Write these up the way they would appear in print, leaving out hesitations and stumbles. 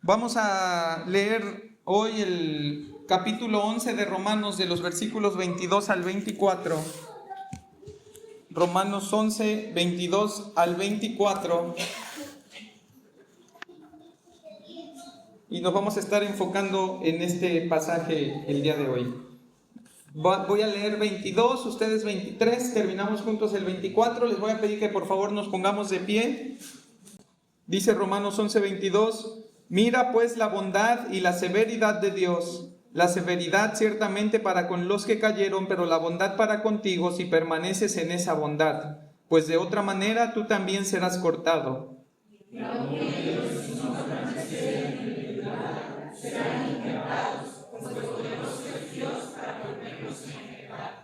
Vamos a leer hoy el capítulo 11 de Romanos, de los versículos 22 al 24. Romanos 11, 22 al 24. Y nos vamos a estar enfocando en este pasaje el día de hoy. Voy a leer 22, ustedes 23, terminamos juntos el 24. Les voy a pedir que por favor nos pongamos de pie. Dice Romanos 11, 22. Mira pues la bondad y la severidad de Dios. La severidad ciertamente para con los que cayeron, pero la bondad para contigo si permaneces en esa bondad. Pues de otra manera tú también serás cortado.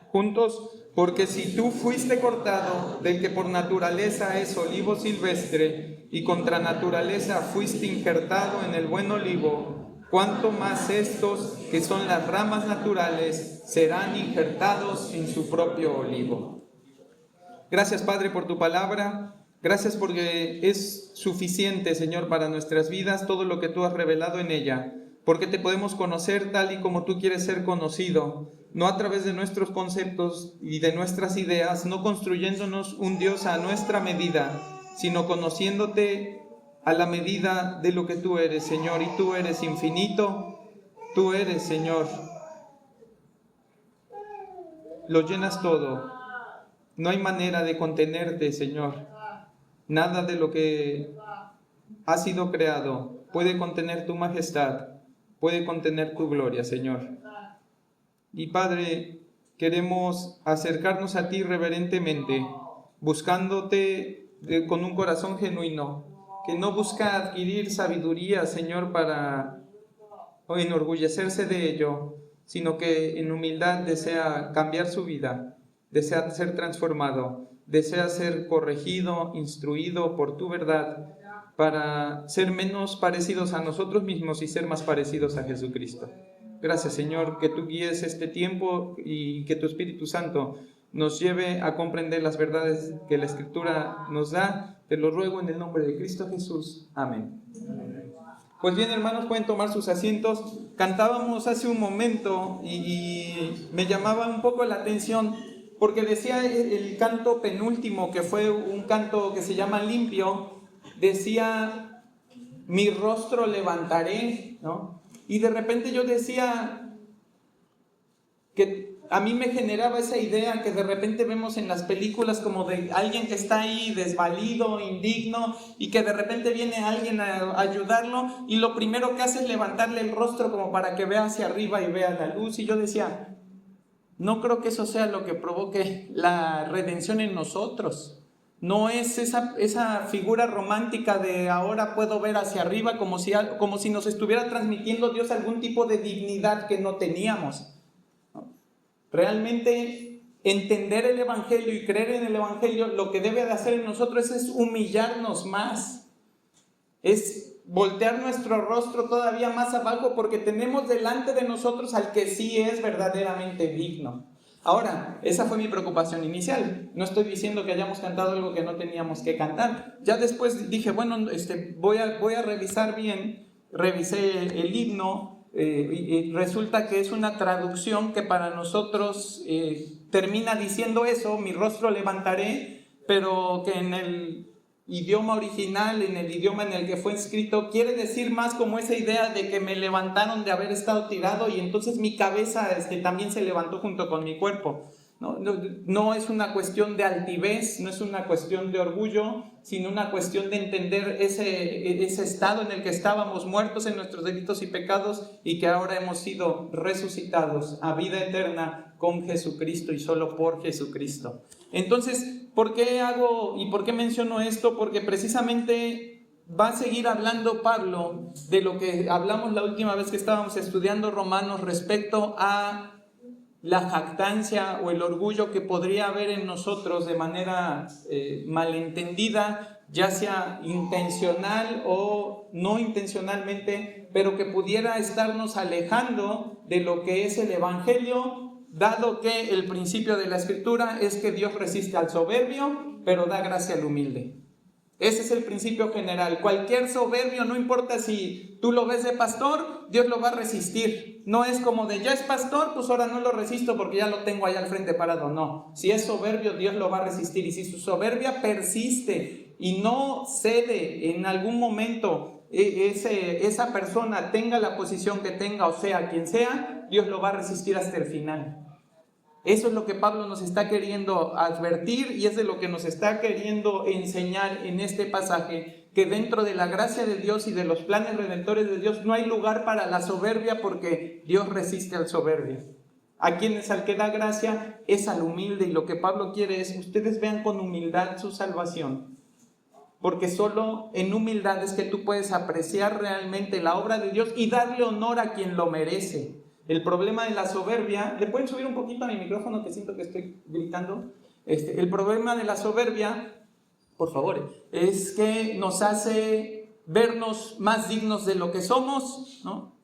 Juntos, porque si tú fuiste cortado del que por naturaleza es olivo silvestre, y contra naturaleza fuiste injertado en el buen olivo, cuánto más estos, que son las ramas naturales, serán injertados en su propio olivo. Gracias, Padre, por tu palabra. Gracias porque es suficiente, Señor, para nuestras vidas todo lo que tú has revelado en ella, porque te podemos conocer tal y como tú quieres ser conocido, no a través de nuestros conceptos y de nuestras ideas, no construyéndonos un Dios a nuestra medida, sino conociéndote a la medida de lo que tú eres, Señor. Y tú eres infinito, tú eres, Señor, lo llenas todo. No hay manera de contenerte, Señor. Nada de lo que ha sido creado puede contener tu majestad, puede contener tu gloria, Señor. Y Padre, queremos acercarnos a ti reverentemente, buscándote con un corazón genuino, que no busca adquirir sabiduría, Señor, para enorgullecerse de ello, sino que en humildad desea cambiar su vida, desea ser transformado, desea ser corregido, instruido por tu verdad, para ser menos parecidos a nosotros mismos y ser más parecidos a Jesucristo. Gracias, Señor, que tú guíes este tiempo y que tu Espíritu Santo nos lleve a comprender las verdades que la Escritura nos da. Te lo ruego en el nombre de Cristo Jesús. Amén. Pues bien, hermanos, pueden tomar sus asientos. Cantábamos hace un momento y me llamaba un poco la atención porque decía el canto penúltimo, que fue un canto que se llama Limpio, decía, mi rostro levantaré, ¿no? Y de repente yo decía que a mí me generaba esa idea que de repente vemos en las películas como de alguien que está ahí desvalido, indigno, y que de repente viene alguien a ayudarlo y lo primero que hace es levantarle el rostro como para que vea hacia arriba y vea la luz. Y yo decía, no creo que eso sea lo que provoque la redención en nosotros. No es esa figura romántica de ahora puedo ver hacia arriba como si nos estuviera transmitiendo Dios algún tipo de dignidad que no teníamos. Realmente entender el Evangelio y creer en el Evangelio lo que debe de hacer en nosotros es humillarnos más, es voltear nuestro rostro todavía más abajo porque tenemos delante de nosotros al que sí es verdaderamente digno. Ahora, esa fue mi preocupación inicial. No estoy diciendo que hayamos cantado algo que no teníamos que cantar. Ya después dije, bueno, voy a revisar bien. Revisé el himno y resulta que es una traducción que para nosotros termina diciendo eso, mi rostro levantaré, pero que en el idioma original, en el idioma en el que fue escrito, quiere decir más como esa idea de que me levantaron de haber estado tirado y entonces mi cabeza también se levantó junto con mi cuerpo. No es una cuestión de altivez, no es una cuestión de orgullo, sino una cuestión de entender ese estado en el que estábamos muertos en nuestros delitos y pecados y que ahora hemos sido resucitados a vida eterna con Jesucristo y solo por Jesucristo. Entonces, ¿por qué hago y por qué menciono esto? Porque precisamente va a seguir hablando Pablo de lo que hablamos la última vez que estábamos estudiando Romanos respecto a la jactancia o el orgullo que podría haber en nosotros de manera malentendida, ya sea intencional o no intencionalmente, pero que pudiera estarnos alejando de lo que es el Evangelio, dado que el principio de la Escritura es que Dios resiste al soberbio, pero da gracia al humilde. Ese es el principio general. Cualquier soberbio, no importa si tú lo ves de pastor, Dios lo va a resistir. No es como de ya es pastor, pues ahora no lo resisto porque ya lo tengo allá al frente parado. No, si es soberbio, Dios lo va a resistir. Y si su soberbia persiste y no cede en algún momento, esa persona tenga la posición que tenga, o sea, quien sea, Dios lo va a resistir hasta el final. Eso es lo que Pablo nos está queriendo advertir y es de lo que nos está queriendo enseñar en este pasaje, que dentro de la gracia de Dios y de los planes redentores de Dios no hay lugar para la soberbia, porque Dios resiste al soberbio. A quienes al que da gracia es al humilde, y lo que Pablo quiere es que ustedes vean con humildad su salvación, porque solo en humildad es que tú puedes apreciar realmente la obra de Dios y darle honor a quien lo merece. El problema de la soberbia, ¿le pueden subir un poquito a mi micrófono que siento que estoy gritando? El problema de la soberbia, por favor, es que nos hace vernos más dignos de lo que somos, ¿no?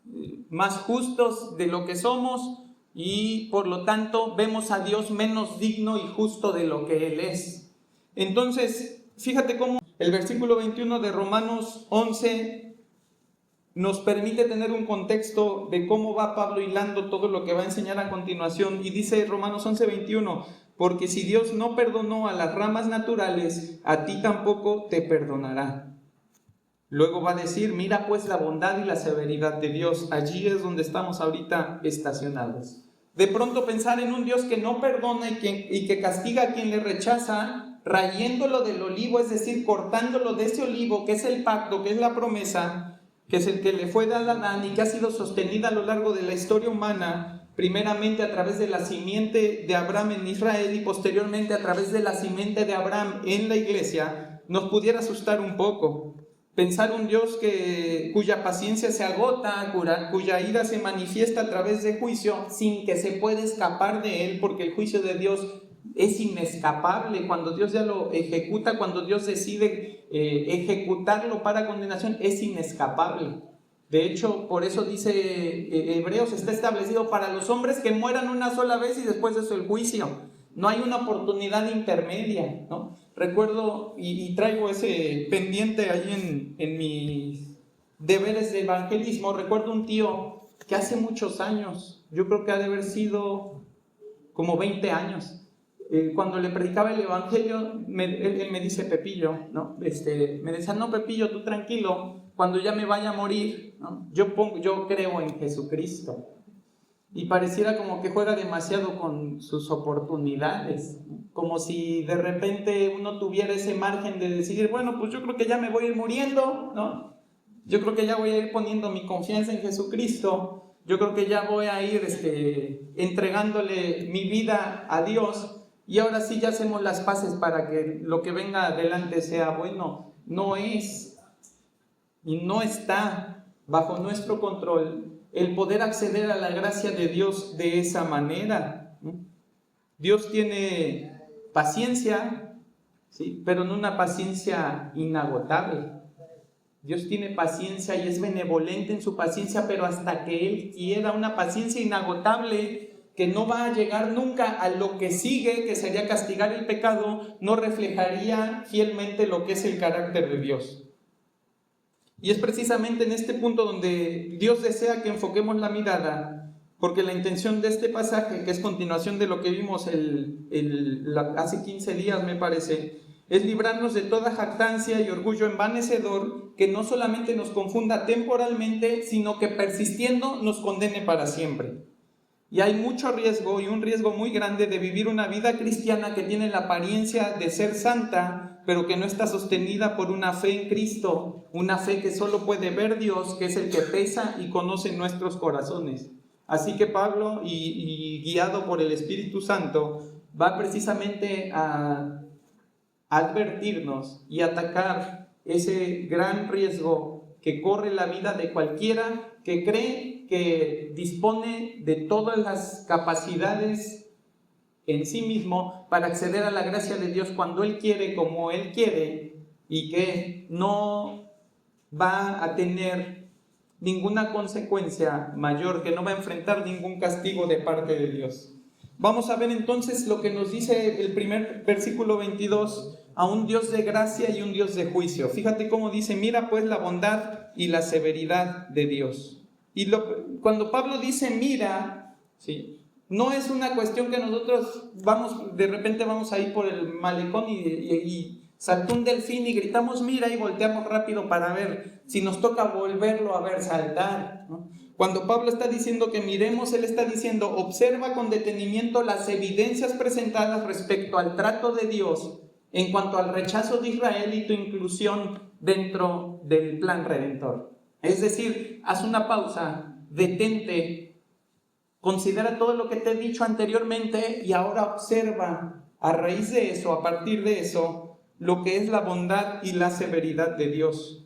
Más justos de lo que somos, y por lo tanto vemos a Dios menos digno y justo de lo que Él es. Entonces, fíjate cómo el versículo 21 de Romanos 11 nos permite tener un contexto de cómo va Pablo hilando todo lo que va a enseñar a continuación. Y dice Romanos 11:21, porque si Dios no perdonó a las ramas naturales, a ti tampoco te perdonará. Luego va a decir, mira pues la bondad y la severidad de Dios. Allí es donde estamos ahorita estacionados. De pronto pensar en un Dios que no perdona y que castiga a quien le rechaza, rayéndolo del olivo, es decir, cortándolo de ese olivo que es el pacto, que es la promesa, que es el que le fue dado a Adán y que ha sido sostenida a lo largo de la historia humana, primeramente a través de la simiente de Abraham en Israel y posteriormente a través de la simiente de Abraham en la iglesia, nos pudiera asustar un poco. Pensar un Dios cuya paciencia se agota, cuya ira se manifiesta a través de juicio, sin que se pueda escapar de él, porque el juicio de Dios es inescapable. Cuando Dios ya lo ejecuta, cuando Dios decide ejecutarlo para condenación, es inescapable. De hecho, por eso dice Hebreos, está establecido para los hombres que mueran una sola vez y después de eso el juicio. No hay una oportunidad intermedia, ¿no? Recuerdo y traigo ese pendiente ahí en mis deberes de evangelismo. Recuerdo un tío que hace muchos años, yo creo que ha de haber sido como 20 años, cuando le predicaba el evangelio, él me dice Pepillo, ¿no? Me decía, no Pepillo, tú tranquilo, cuando ya me vaya a morir, ¿no? Yo creo en Jesucristo. Y pareciera como que juega demasiado con sus oportunidades, ¿no? Como si de repente uno tuviera ese margen de decidir, bueno, pues yo creo que ya me voy a ir muriendo, ¿no? Yo creo que ya voy a ir poniendo mi confianza en Jesucristo, yo creo que ya voy a ir entregándole mi vida a Dios, y ahora sí ya hacemos las paces para que lo que venga adelante sea bueno. No es y no está bajo nuestro control el poder acceder a la gracia de Dios de esa manera, ¿no? Dios tiene paciencia, ¿sí? Pero no una paciencia inagotable. Dios tiene paciencia y es benevolente en su paciencia, pero hasta que Él quiera. Una paciencia inagotable que no va a llegar nunca a lo que sigue, que sería castigar el pecado, no reflejaría fielmente lo que es el carácter de Dios. Y es precisamente en este punto donde Dios desea que enfoquemos la mirada, porque la intención de este pasaje, que es continuación de lo que vimos hace 15 días me parece, es librarnos de toda jactancia y orgullo envanecedor que no solamente nos confunda temporalmente, sino que persistiendo nos condene para siempre. Y hay mucho riesgo, y un riesgo muy grande, de vivir una vida cristiana que tiene la apariencia de ser santa, pero que no está sostenida por una fe en Cristo, una fe que solo puede ver Dios, que es el que pesa y conoce nuestros corazones. Así que Pablo, y guiado por el Espíritu Santo, va precisamente a advertirnos y atacar ese gran riesgo que corre la vida de cualquiera que cree que dispone de todas las capacidades en sí mismo para acceder a la gracia de Dios cuando Él quiere, como Él quiere, y que no va a tener ninguna consecuencia mayor, que no va a enfrentar ningún castigo de parte de Dios. Vamos a ver entonces lo que nos dice el primer versículo 22, a un Dios de gracia y un Dios de juicio. Fíjate cómo dice, mira pues la bondad y la severidad de Dios. Y cuando Pablo dice mira, ¿sí?, no es una cuestión que nosotros de repente vamos a ir por el malecón y saltó un delfín y gritamos mira y volteamos rápido para ver si nos toca volverlo a ver saltar, ¿no? Cuando Pablo está diciendo que miremos, él está diciendo, observa con detenimiento las evidencias presentadas respecto al trato de Dios en cuanto al rechazo de Israel y tu inclusión dentro del plan redentor. Es decir, haz una pausa, detente, considera todo lo que te he dicho anteriormente y ahora observa a raíz de eso, a partir de eso, lo que es la bondad y la severidad de Dios.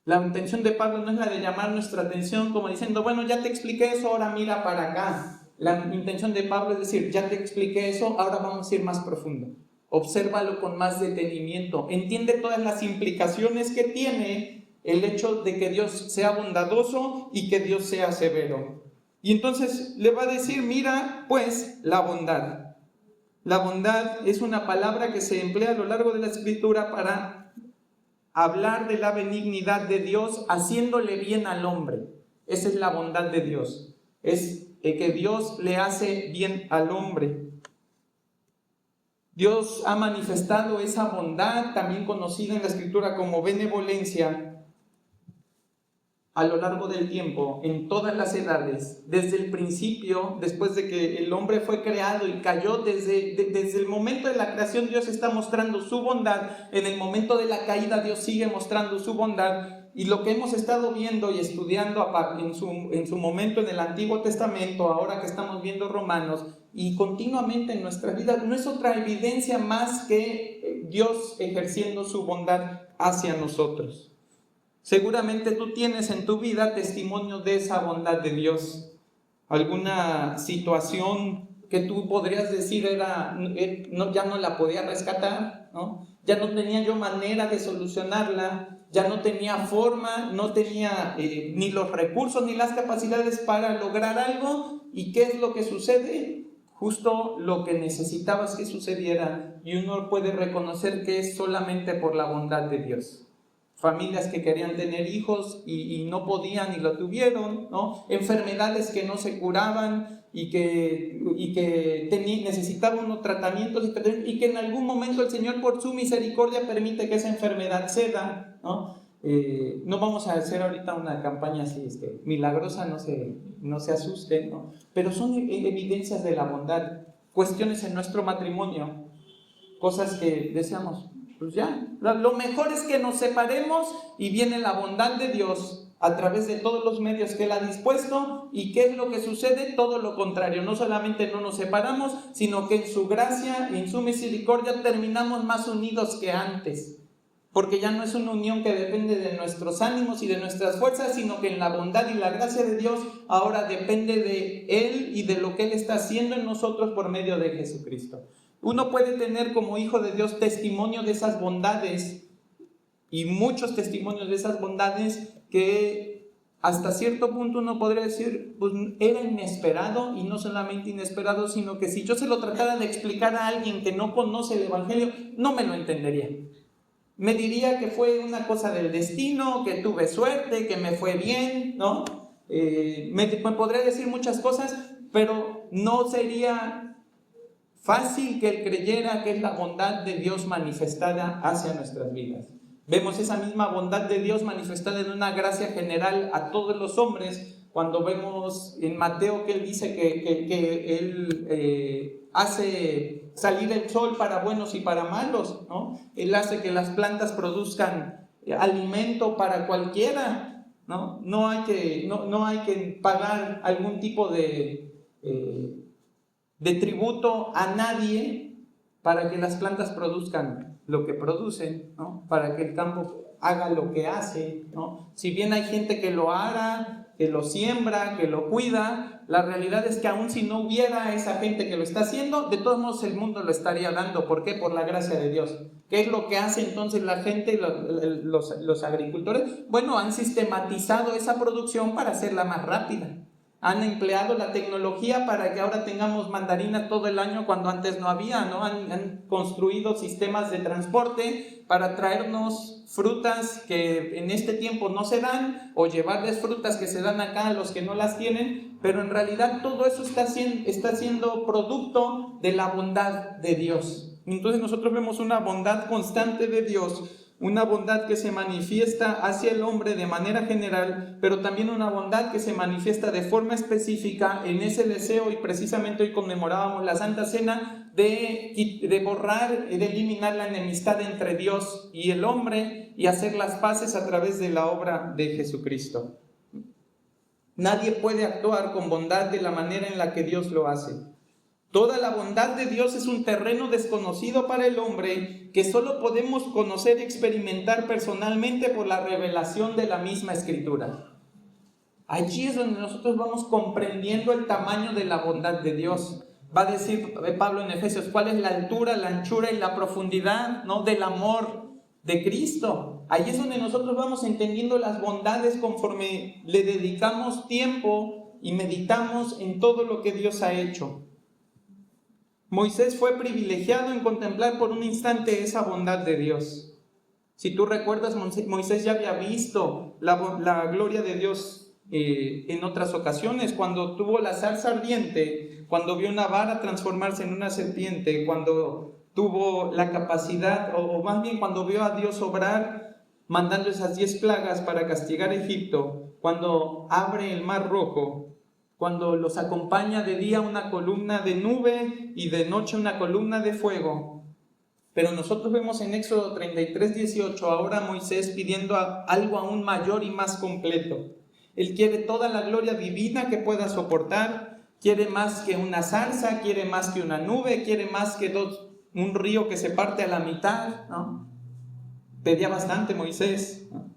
La intención de Pablo no es la de llamar nuestra atención como diciendo, bueno, ya te expliqué eso, ahora mira para acá. La intención de Pablo es decir, ya te expliqué eso, ahora vamos a ir más profundo. Obsérvalo con más detenimiento. Entiende todas las implicaciones que tiene el hecho de que Dios sea bondadoso y que Dios sea severo. Y entonces le va a decir, mira pues la bondad. La bondad es una palabra que se emplea a lo largo de la Escritura para hablar de la benignidad de Dios haciéndole bien al hombre. Esa es la bondad de Dios. Es que Dios le hace bien al hombre. Dios ha manifestado esa bondad, también conocida en la Escritura como benevolencia, a lo largo del tiempo, en todas las edades, desde el principio, después de que el hombre fue creado y cayó, desde el momento de la creación Dios está mostrando su bondad, en el momento de la caída Dios sigue mostrando su bondad, y lo que hemos estado viendo y estudiando en su momento en el Antiguo Testamento, ahora que estamos viendo Romanos, y continuamente en nuestra vida, no es otra evidencia más que Dios ejerciendo su bondad hacia nosotros. Seguramente tú tienes en tu vida testimonio de esa bondad de Dios. Alguna situación que tú podrías decir ya no la podía rescatar, ¿no? Ya no tenía yo manera de solucionarla, ya no tenía forma, no tenía ni los recursos ni las capacidades para lograr algo. ¿Y qué es lo que sucede? Justo lo que necesitabas que sucediera, y uno puede reconocer que es solamente por la bondad de Dios. Familias que querían tener hijos y no podían y lo tuvieron, ¿no? Enfermedades que no se curaban y que necesitaban unos tratamientos y que en algún momento el Señor por su misericordia permite que esa enfermedad ceda, ¿no? No vamos a hacer ahorita una campaña así, milagrosa, no se asusten, ¿no? Pero son evidencias de la bondad, cuestiones en nuestro matrimonio, cosas que deseamos. Pues ya, lo mejor es que nos separemos y viene la bondad de Dios a través de todos los medios que Él ha dispuesto. ¿Y qué es lo que sucede? Todo lo contrario, no solamente no nos separamos, sino que en su gracia y en su misericordia terminamos más unidos que antes. Porque ya no es una unión que depende de nuestros ánimos y de nuestras fuerzas, sino que en la bondad y la gracia de Dios ahora depende de Él y de lo que Él está haciendo en nosotros por medio de Jesucristo. Uno puede tener como hijo de Dios testimonio de esas bondades y muchos testimonios de esas bondades que hasta cierto punto uno podría decir, pues era inesperado, y no solamente inesperado, sino que si yo se lo tratara de explicar a alguien que no conoce el Evangelio, no me lo entendería. Me diría que fue una cosa del destino, que tuve suerte, que me fue bien, ¿no? Me podría decir muchas cosas, pero no sería fácil que él creyera que es la bondad de Dios manifestada hacia nuestras vidas. Vemos esa misma bondad de Dios manifestada en una gracia general a todos los hombres, cuando vemos en Mateo que él dice que él hace salir el sol para buenos y para malos, ¿no? Él hace que las plantas produzcan alimento para cualquiera, ¿no? No hay que pagar algún tipo de tributo a nadie para que las plantas produzcan lo que producen, ¿no? Para que el campo haga lo que hace, ¿no? Si bien hay gente que lo ara, que lo siembra, que lo cuida, la realidad es que aun si no hubiera esa gente que lo está haciendo, de todos modos el mundo lo estaría dando. ¿Por qué? Por la gracia de Dios. ¿Qué es lo que hace entonces la gente, los agricultores? Bueno, han sistematizado esa producción para hacerla más rápida. Han empleado la tecnología para que ahora tengamos mandarina todo el año cuando antes no había, ¿no? Han construido sistemas de transporte para traernos frutas que en este tiempo no se dan, o llevarles frutas que se dan acá a los que no las tienen, pero en realidad todo eso está siendo producto de la bondad de Dios. Entonces nosotros vemos una bondad constante de Dios, una bondad que se manifiesta hacia el hombre de manera general, pero también una bondad que se manifiesta de forma específica en ese deseo, y precisamente hoy conmemorábamos la Santa Cena, de borrar, de eliminar la enemistad entre Dios y el hombre y hacer las paces a través de la obra de Jesucristo. Nadie puede actuar con bondad de la manera en la que Dios lo hace. Toda la bondad de Dios es un terreno desconocido para el hombre que solo podemos conocer y experimentar personalmente por la revelación de la misma Escritura. Allí es donde nosotros vamos comprendiendo el tamaño de la bondad de Dios. Va a decir Pablo en Efesios cuál es la altura, la anchura y la profundidad, ¿no?, del amor de Cristo. Ahí es donde nosotros vamos entendiendo las bondades conforme le dedicamos tiempo y meditamos en todo lo que Dios ha hecho. Moisés fue privilegiado en contemplar por un instante esa bondad de Dios. Si tú recuerdas, Moisés ya había visto la gloria de Dios en otras ocasiones, cuando tuvo la zarza ardiente, cuando vio una vara transformarse en una serpiente, cuando tuvo la capacidad, o más bien cuando vio a Dios obrar, mandando esas 10 plagas para castigar a Egipto, cuando abre el mar rojo, cuando los acompaña de día una columna de nube y de noche una columna de fuego. Pero nosotros vemos en Éxodo 33:18 ahora Moisés pidiendo algo aún mayor y más completo. Él quiere toda la gloria divina que pueda soportar, quiere más que una zarza, quiere más que una nube, quiere más que un río que se parte a la mitad, ¿no? Pedía bastante Moisés, ¿no?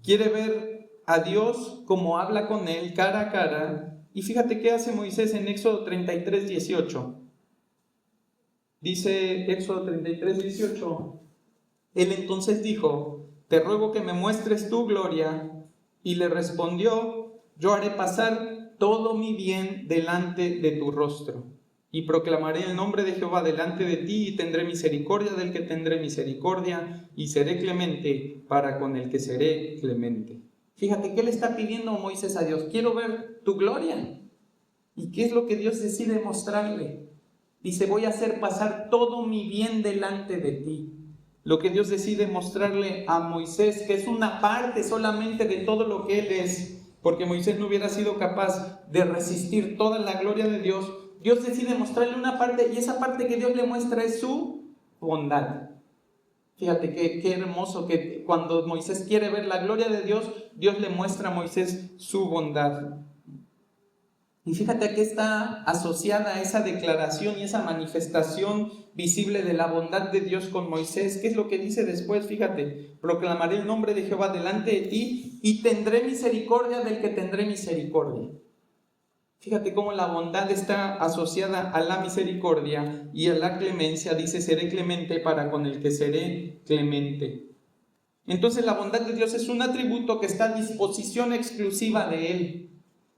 Quiere ver a Dios como habla con él cara a cara. Y fíjate qué hace Moisés en Éxodo 33:18. Dice Éxodo 33:18. Él entonces dijo: te ruego que me muestres tu gloria. Y le respondió: yo haré pasar todo mi bien delante de tu rostro, y proclamaré el nombre de Jehová delante de ti, y tendré misericordia del que tendré misericordia, y seré clemente para con el que seré clemente. Fíjate, ¿qué le está pidiendo Moisés a Dios? Quiero ver tu gloria. ¿Y qué es lo que Dios decide mostrarle? Dice: voy a hacer pasar todo mi bien delante de ti. Lo que Dios decide mostrarle a Moisés, que es una parte solamente de todo lo que él es, porque Moisés no hubiera sido capaz de resistir toda la gloria de Dios. Dios decide mostrarle una parte, y esa parte que Dios le muestra es su bondad. Fíjate qué hermoso que cuando Moisés quiere ver la gloria de Dios, Dios le muestra a Moisés su bondad. Y fíjate a qué está asociada esa declaración y esa manifestación visible de la bondad de Dios con Moisés. ¿Qué es lo que dice después? Fíjate: proclamaré el nombre de Jehová delante de ti, y tendré misericordia del que tendré misericordia. Fíjate cómo la bondad está asociada a la misericordia y a la clemencia. Dice: seré clemente para con el que seré clemente. Entonces la bondad de Dios es un atributo que está a disposición exclusiva de Él.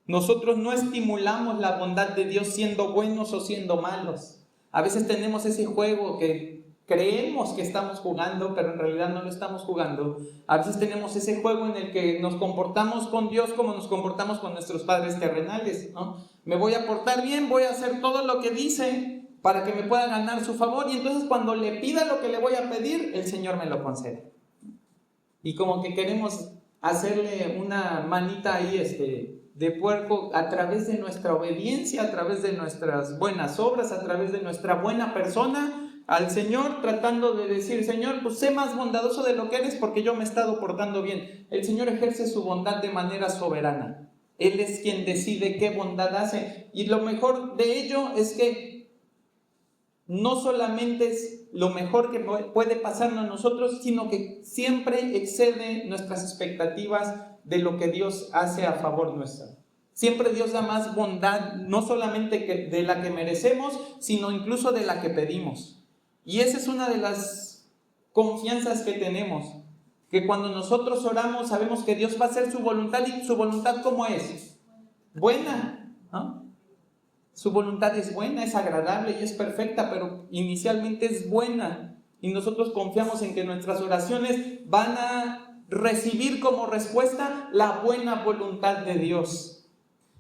Nosotros no estimulamos la bondad de Dios siendo buenos o siendo malos. A veces tenemos ese juego que creemos que estamos jugando, pero en realidad no lo estamos jugando. A veces tenemos ese juego en el que nos comportamos con Dios como nos comportamos con nuestros padres terrenales, ¿no? Me voy a portar bien, voy a hacer todo lo que dice para que me pueda ganar su favor, y entonces cuando le pida lo que le voy a pedir, el Señor me lo concede. Y como que queremos hacerle una manita ahí de puerco a través de nuestra obediencia, a través de nuestras buenas obras, a través de nuestra buena persona al Señor, tratando de decir: Señor, pues sé más bondadoso de lo que eres porque yo me he estado portando bien. El Señor ejerce su bondad de manera soberana. Él es quien decide qué bondad hace, y lo mejor de ello es que no solamente es lo mejor que puede pasarnos a nosotros, sino que siempre excede nuestras expectativas de lo que Dios hace a favor nuestro. Siempre Dios da más bondad, no solamente de la que merecemos, sino incluso de la que pedimos. Y esa es una de las confianzas que tenemos, que cuando nosotros oramos sabemos que Dios va a hacer su voluntad. ¿Y su voluntad cómo es? Buena. ¿no? Su voluntad es buena, es agradable y es perfecta, pero inicialmente es buena. Y nosotros confiamos en que nuestras oraciones van a recibir como respuesta la buena voluntad de Dios.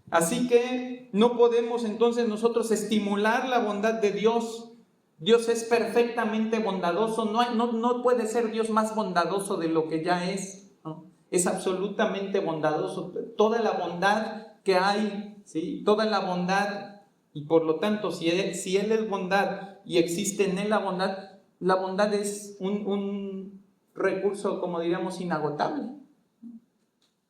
Así que no podemos entonces nosotros estimular la bondad de Dios. Dios es perfectamente bondadoso, no puede ser Dios más bondadoso de lo que ya es, ¿no? Es absolutamente bondadoso. Toda la bondad que hay, ¿sí? Toda la bondad, y por lo tanto, si Él es bondad y existe en Él la bondad es un recurso, como diríamos, inagotable.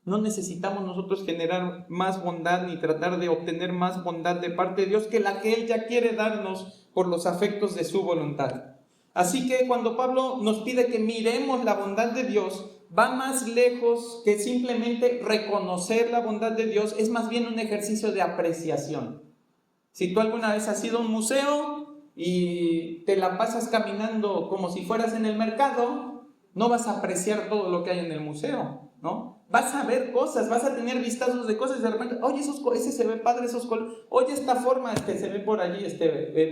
No necesitamos nosotros generar más bondad ni tratar de obtener más bondad de parte de Dios que la que Él ya quiere darnos por los afectos de su voluntad. Así que cuando Pablo nos pide que miremos la bondad de Dios, va más lejos que simplemente reconocer la bondad de Dios, es más bien un ejercicio de apreciación. Si tú alguna vez has ido a un museo y te la pasas caminando como si fueras en el mercado, no vas a apreciar todo lo que hay en el museo, ¿no? Vas a ver cosas, vas a tener vistazos de cosas y de repente, oye, ese se ve padre, esos colores, oye, esta forma se ve por allí,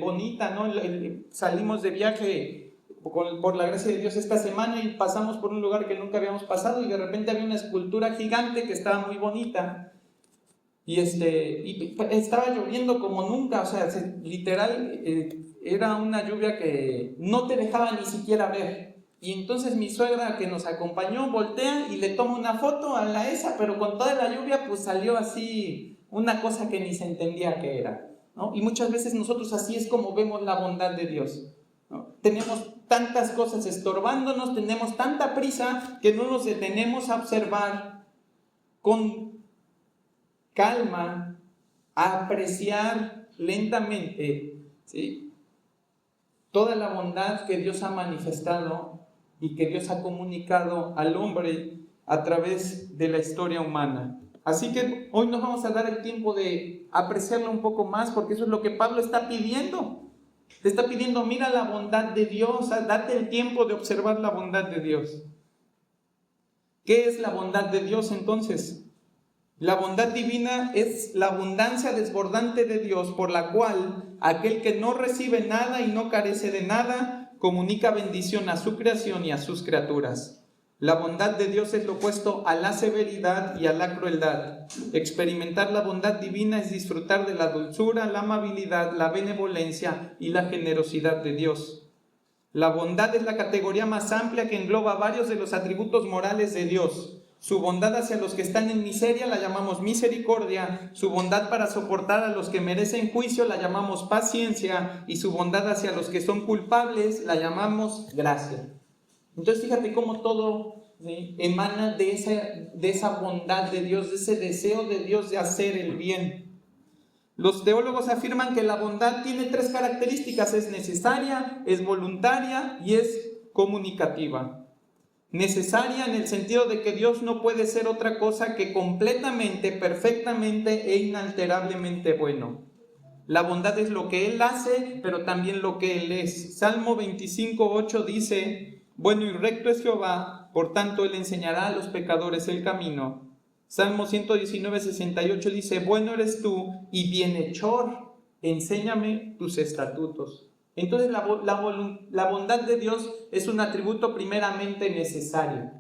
bonita, ¿no? Salimos de viaje por la gracia de Dios esta semana y pasamos por un lugar que nunca habíamos pasado y de repente había una escultura gigante que estaba muy bonita. Y estaba lloviendo como nunca, o sea, literal, era una lluvia que no te dejaba ni siquiera ver. Y entonces mi suegra que nos acompañó voltea y le toma una foto a la esa, pero con toda la lluvia pues salió así una cosa que ni se entendía qué era, ¿no? Y muchas veces nosotros así es como vemos la bondad de Dios, ¿no? Tenemos tantas cosas estorbándonos, tenemos tanta prisa que no nos detenemos a observar con calma, a apreciar lentamente, ¿sí?, toda la bondad que Dios ha manifestado y que Dios ha comunicado al hombre a través de la historia humana. Así que hoy nos vamos a dar el tiempo de apreciarlo un poco más, porque eso es lo que Pablo está pidiendo. Te está pidiendo, mira la bondad de Dios, date el tiempo de observar la bondad de Dios. ¿Qué es la bondad de Dios entonces? La bondad divina es la abundancia desbordante de Dios por la cual aquel que no recibe nada y no carece de nada, comunica bendición a su creación y a sus criaturas. La bondad de Dios es lo opuesto a la severidad y a la crueldad. Experimentar la bondad divina es disfrutar de la dulzura, la amabilidad, la benevolencia y la generosidad de Dios. La bondad es la categoría más amplia que engloba varios de los atributos morales de Dios. Su bondad hacia los que están en miseria la llamamos misericordia, su bondad para soportar a los que merecen juicio la llamamos paciencia y su bondad hacia los que son culpables la llamamos gracia. Entonces fíjate cómo todo, ¿sí?, emana de esa bondad de Dios, de ese deseo de Dios de hacer el bien. Los teólogos afirman que la bondad tiene 3 características: es necesaria, es voluntaria y es comunicativa. Necesaria en el sentido de que Dios no puede ser otra cosa que completamente, perfectamente e inalterablemente bueno. La bondad es lo que Él hace, pero también lo que Él es. Salmo 25:8 dice: bueno y recto es Jehová, por tanto Él enseñará a los pecadores el camino. Salmo 119:68 dice: bueno eres tú y bienhechor, enséñame tus estatutos. Entonces la bondad de Dios es un atributo primeramente necesario,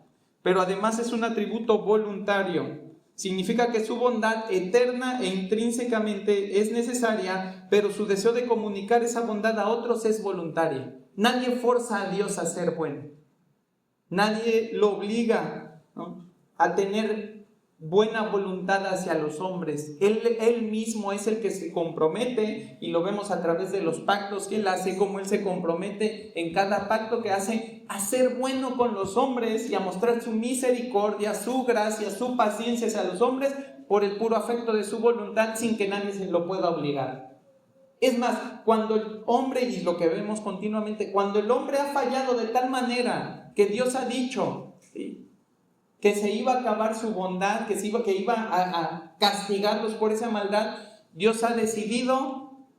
pero además es un atributo voluntario. Significa que su bondad eterna e intrínsecamente es necesaria, pero su deseo de comunicar esa bondad a otros es voluntaria. Nadie forza a Dios a ser bueno. Nadie lo obliga, ¿no?, a tener buena voluntad hacia los hombres. Él mismo es el que se compromete, y lo vemos a través de los pactos que Él hace, como Él se compromete en cada pacto que hace a ser bueno con los hombres y a mostrar su misericordia, su gracia, su paciencia hacia los hombres por el puro afecto de su voluntad, sin que nadie se lo pueda obligar. Es más, cuando el hombre, y lo que vemos continuamente, cuando el hombre ha fallado de tal manera que Dios ha dicho, ¿sí?, que se iba a acabar su bondad, que iba a castigarlos por esa maldad, Dios ha decidido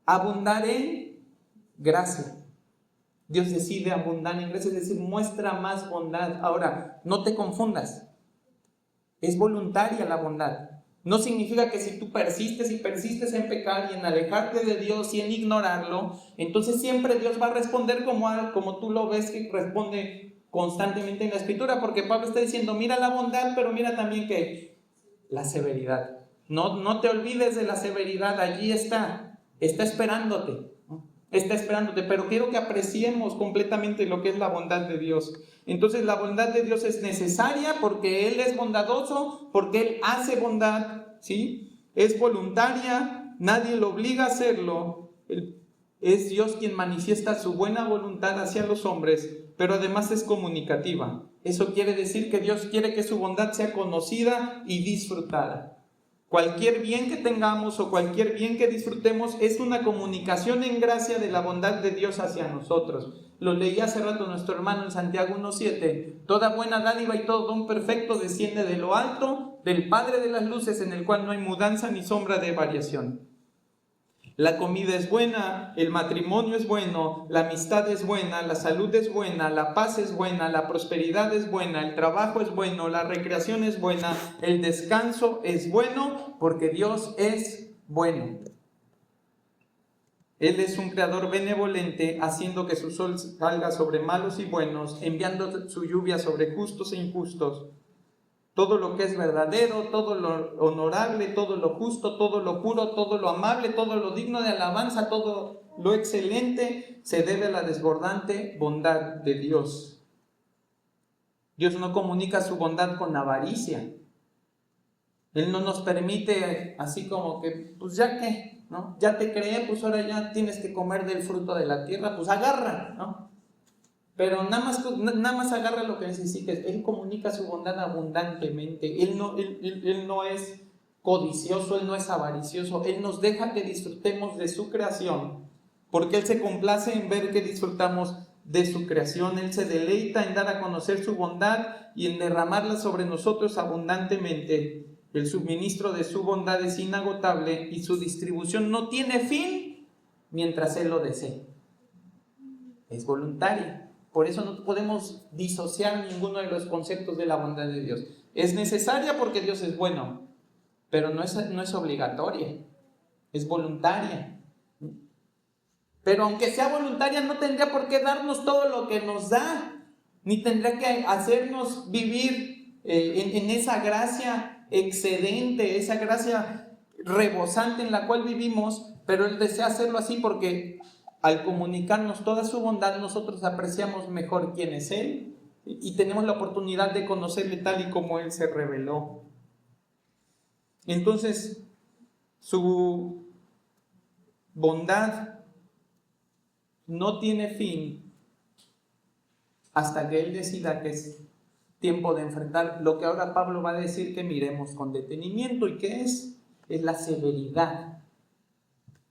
abundar en gracia. Dios decide abundar en gracia, es decir, muestra más bondad. Ahora, no te confundas, es voluntaria la bondad. No significa que si tú persistes y persistes en pecar y en alejarte de Dios y en ignorarlo, entonces siempre Dios va a responder como tú lo ves que responde constantemente en la Escritura, porque Pablo está diciendo, mira la bondad, pero mira también que la severidad. No te olvides de la severidad, allí está esperándote, ¿no? Está esperándote, pero quiero que apreciemos completamente lo que es la bondad de Dios. Entonces la bondad de Dios es necesaria porque Él es bondadoso, porque Él hace bondad, ¿sí? Es voluntaria, nadie lo obliga a hacerlo. Es Dios quien manifiesta su buena voluntad hacia los hombres, pero además es comunicativa. Eso quiere decir que Dios quiere que su bondad sea conocida y disfrutada. Cualquier bien que tengamos o cualquier bien que disfrutemos es una comunicación en gracia de la bondad de Dios hacia nosotros. Lo leí hace rato nuestro hermano en Santiago 1:7. Toda buena dádiva y todo don perfecto desciende de lo alto, del Padre de las luces, en el cual no hay mudanza ni sombra de variación. La comida es buena, el matrimonio es bueno, la amistad es buena, la salud es buena, la paz es buena, la prosperidad es buena, el trabajo es bueno, la recreación es buena, el descanso es bueno, porque Dios es bueno. Él es un creador benevolente, haciendo que su sol salga sobre malos y buenos, enviando su lluvia sobre justos e injustos. Todo lo que es verdadero, todo lo honorable, todo lo justo, todo lo puro, todo lo amable, todo lo digno de alabanza, todo lo excelente, se debe a la desbordante bondad de Dios. Dios no comunica su bondad con avaricia. Él no nos permite así como que, pues ya que, ¿no? Ya te creé, pues ahora ya tienes que comer del fruto de la tierra, pues agarra, ¿no? Pero nada más agarra lo que necesites. Él comunica su bondad abundantemente. Él no es codicioso, Él no es avaricioso. Él nos deja que disfrutemos de su creación, porque Él se complace en ver que disfrutamos de su creación. Él se deleita en dar a conocer su bondad y en derramarla sobre nosotros abundantemente. El suministro de su bondad es inagotable y su distribución no tiene fin mientras Él lo desee. Es voluntaria. Por eso no podemos disociar ninguno de los conceptos de la bondad de Dios. Es necesaria porque Dios es bueno, pero no es obligatoria, es voluntaria. Pero aunque sea voluntaria, no tendría por qué darnos todo lo que nos da, ni tendría que hacernos vivir en esa gracia excedente, esa gracia rebosante en la cual vivimos, pero Él desea hacerlo así porque al comunicarnos toda su bondad, nosotros apreciamos mejor quién es Él y tenemos la oportunidad de conocerle tal y como Él se reveló. Entonces, su bondad no tiene fin hasta que Él decida que es tiempo de enfrentar lo que ahora Pablo va a decir que miremos con detenimiento. ¿Y qué es? Es la severidad.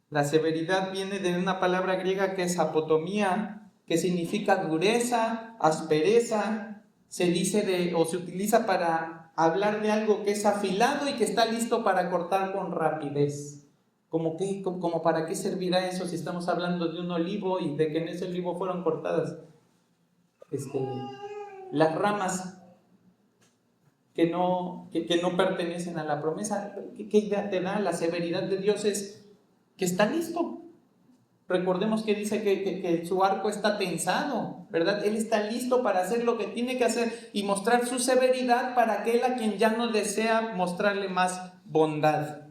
La severidad viene de una palabra griega que es apotomía, que significa dureza, aspereza. Se dice o se utiliza para hablar de algo que es afilado y que está listo para cortar con rapidez. ¿Como para qué servirá eso si estamos hablando de un olivo y de que en ese olivo fueron cortadas las ramas que no pertenecen a la promesa? ¿Qué idea te da? La severidad de Dios es que está listo. Recordemos que dice que su arco está tensado, ¿verdad? Él está listo para hacer lo que tiene que hacer y mostrar su severidad para aquel a quien ya no desea mostrarle más bondad.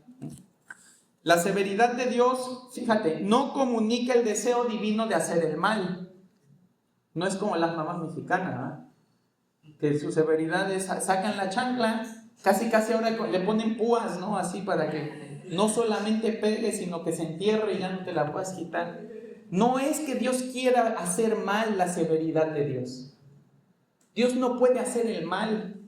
La severidad de Dios, fíjate, no comunica el deseo divino de hacer el mal. No es como las mamás mexicanas, ¿eh? Que su severidad es, sacan la chancla, casi ahora le ponen púas, ¿no? Así para que no solamente pegue, sino que se entierre y ya no te la puedas quitar. No es que Dios quiera hacer mal la severidad de Dios. Dios no puede hacer el mal.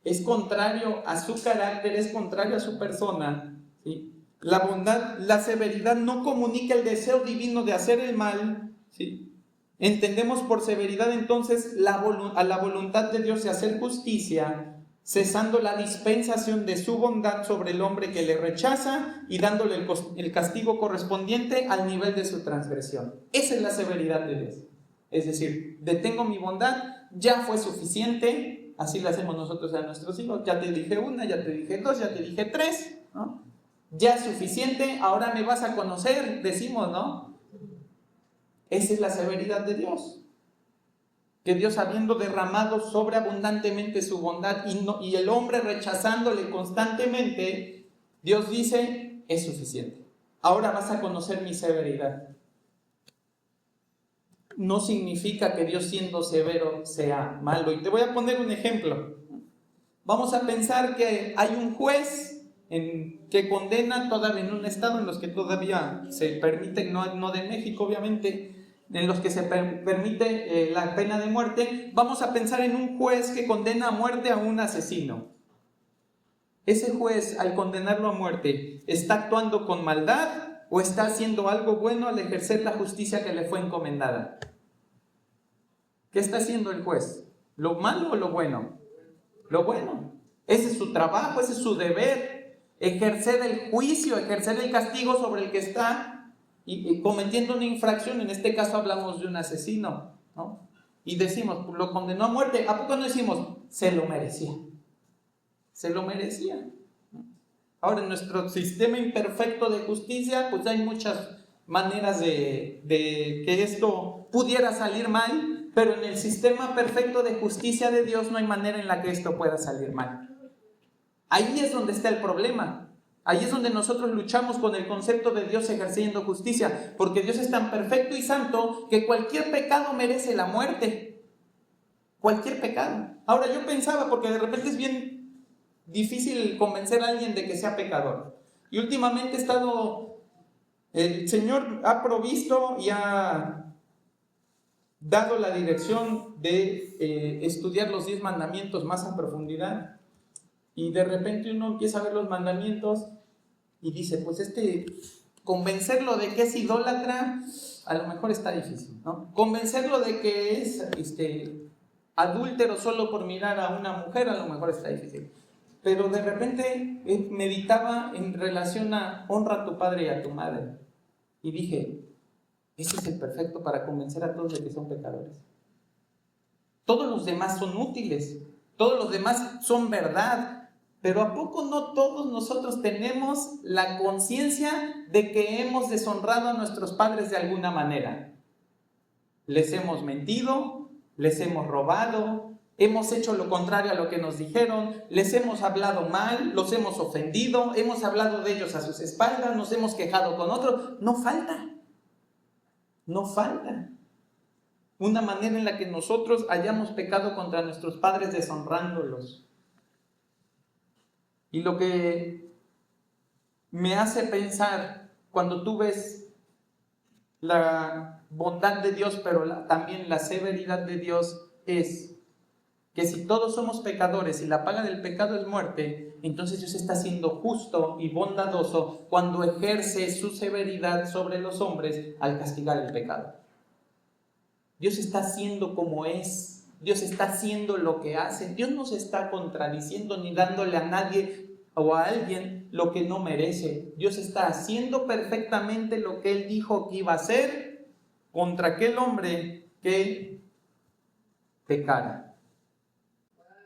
Es contrario a su carácter, es contrario a su persona, ¿sí? La bondad, la severidad no comunica el deseo divino de hacer el mal, ¿sí? Entendemos por severidad entonces a la voluntad de Dios de hacer justicia, cesando la dispensación de su bondad sobre el hombre que le rechaza y dándole el castigo correspondiente al nivel de su transgresión. Esa es la severidad de Dios. Es decir, detengo mi bondad, ya fue suficiente, así le hacemos nosotros a nuestros hijos. Ya te dije una, ya te dije dos, ya te dije tres, ¿no? Ya es suficiente, ahora me vas a conocer, decimos, ¿no? Esa es la severidad de Dios. Que Dios, habiendo derramado sobreabundantemente su bondad y el hombre rechazándole constantemente, Dios dice, es suficiente. Ahora vas a conocer mi severidad. No significa que Dios, siendo severo, sea malo. Y te voy a poner un ejemplo. Vamos a pensar que hay un juez que condena todavía en un estado en los que todavía se permite, no de México obviamente, en los que se permite la pena de muerte. Vamos a pensar en un juez que condena a muerte a un asesino. Ese juez, al condenarlo a muerte, ¿está actuando con maldad o está haciendo algo bueno al ejercer la justicia que le fue encomendada? ¿Qué está haciendo el juez? ¿Lo malo o lo bueno? Lo bueno. Ese es su trabajo, ese es su deber. Ejercer el juicio, ejercer el castigo sobre el que está y cometiendo una infracción. En este caso hablamos de un asesino, ¿no? Y decimos, lo condenó a muerte. ¿A poco no decimos, se lo merecía? Se lo merecía. Ahora, en nuestro sistema imperfecto de justicia, pues hay muchas maneras de que esto pudiera salir mal, pero en el sistema perfecto de justicia de Dios no hay manera en la que esto pueda salir mal. Ahí es donde está el problema. Ahí es donde nosotros luchamos con el concepto de Dios ejerciendo justicia, porque Dios es tan perfecto y santo que cualquier pecado merece la muerte. Cualquier pecado. Ahora, yo pensaba, porque de repente es bien difícil convencer a alguien de que sea pecador. Y últimamente el Señor ha provisto y ha dado la dirección de estudiar los 10 mandamientos más a profundidad. Y de repente uno empieza a ver los mandamientos y dice, pues convencerlo de que es idólatra, a lo mejor está difícil, ¿no? Convencerlo de que es adúltero solo por mirar a una mujer, a lo mejor está difícil. Pero de repente meditaba en relación a honra a tu padre y a tu madre. Y dije, ese es el perfecto para convencer a todos de que son pecadores. Todos los demás son útiles, todos los demás son verdad. Pero ¿a poco no todos nosotros tenemos la conciencia de que hemos deshonrado a nuestros padres de alguna manera? Les hemos mentido, les hemos robado, hemos hecho lo contrario a lo que nos dijeron, les hemos hablado mal, los hemos ofendido, hemos hablado de ellos a sus espaldas, nos hemos quejado con otros. No falta una manera en la que nosotros hayamos pecado contra nuestros padres deshonrándolos. Y lo que me hace pensar cuando tú ves la bondad de Dios, pero también la severidad de Dios, es que si todos somos pecadores y la paga del pecado es muerte, entonces Dios está siendo justo y bondadoso cuando ejerce su severidad sobre los hombres al castigar el pecado. Dios está haciendo como es. Dios está haciendo lo que hace. Dios no se está contradiciendo ni dándole a nadie o a alguien lo que no merece. Dios está haciendo perfectamente lo que Él dijo que iba a hacer contra aquel hombre que pecara.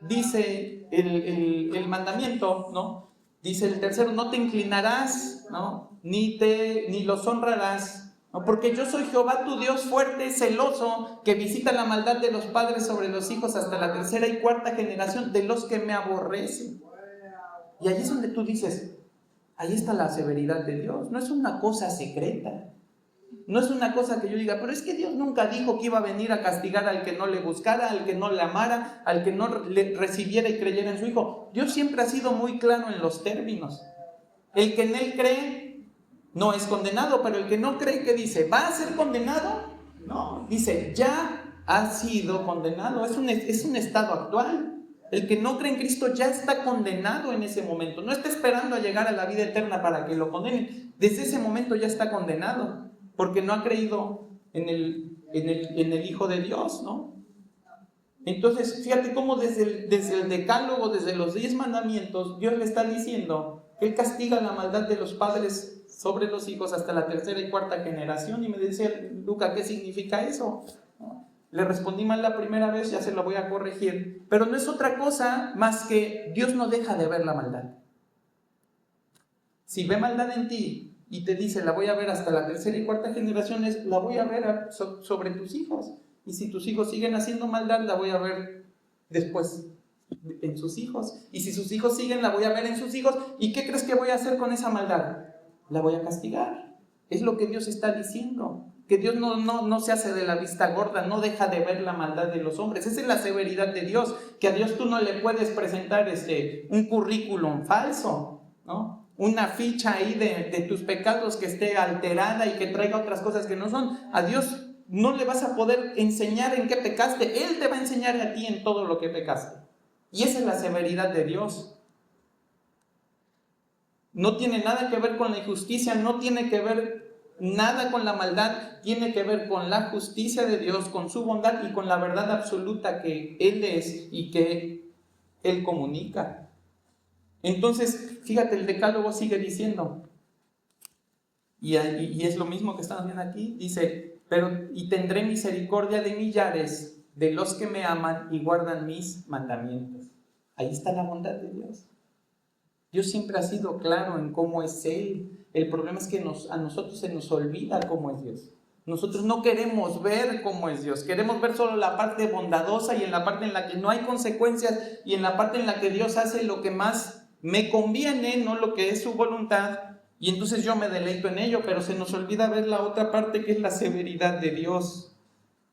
Dice el mandamiento, ¿no? Dice el tercero, no te inclinarás, ¿no? Ni los honrarás. ¿No? Porque yo soy Jehová tu Dios fuerte, celoso, que visita la maldad de los padres sobre los hijos hasta la tercera y cuarta generación de los que me aborrecen. Y ahí es donde tú dices, ahí está la severidad de Dios. No es una cosa secreta, no es una cosa que yo diga, pero es que Dios nunca dijo que iba a venir a castigar al que no le buscara, al que no le amara, al que no le recibiera y creyera en su Hijo. Dios siempre ha sido muy claro en los términos. El que en Él cree no es condenado, pero el que no cree, ¿qué dice? ¿Va a ser condenado? No, dice, ya ha sido condenado. Es un estado actual. El que no cree en Cristo ya está condenado en ese momento. No está esperando a llegar a la vida eterna para que lo condenen. Desde ese momento ya está condenado, porque no ha creído en el Hijo de Dios, ¿no? Entonces, fíjate cómo desde el decálogo, desde los 10 mandamientos, Dios le está diciendo que Él castiga la maldad de los padres sobre los hijos hasta la tercera y cuarta generación. Y me decía, Luca, ¿qué significa eso? le respondí mal la primera vez, ya se lo voy a corregir, pero no es otra cosa más que Dios no deja de ver la maldad. Si ve maldad en ti y te dice, la voy a ver hasta la tercera y cuarta generación, la voy a ver sobre tus hijos. Y si tus hijos siguen haciendo maldad, la voy a ver después en sus hijos. Y si sus hijos siguen, la voy a ver en sus hijos. ¿Y qué crees que voy a hacer con esa maldad? La voy a castigar. Es lo que Dios está diciendo. Que Dios no se hace de la vista gorda, no deja de ver la maldad de los hombres. Esa es la severidad de Dios, que a Dios tú no le puedes presentar un currículum falso, ¿no? Una ficha ahí de tus pecados que esté alterada y que traiga otras cosas que no son. A Dios no le vas a poder enseñar en qué pecaste, Él te va a enseñar a ti en todo lo que pecaste. Y esa es la severidad de Dios. No tiene nada que ver con la injusticia, no tiene que ver nada con la maldad, tiene que ver con la justicia de Dios, con su bondad y con la verdad absoluta que Él es y que Él comunica. Entonces, fíjate, el decálogo sigue diciendo, y es lo mismo que estamos viendo aquí, dice, y tendré misericordia de millares de los que me aman y guardan mis mandamientos. Ahí está la bondad de Dios. Dios siempre ha sido claro en cómo es Él. El problema es que a nosotros se nos olvida cómo es Dios. Nosotros no queremos ver cómo es Dios. Queremos ver solo la parte bondadosa y en la parte en la que no hay consecuencias y en la parte en la que Dios hace lo que más me conviene, no lo que es su voluntad. Y entonces yo me deleito en ello, pero se nos olvida ver la otra parte que es la severidad de Dios.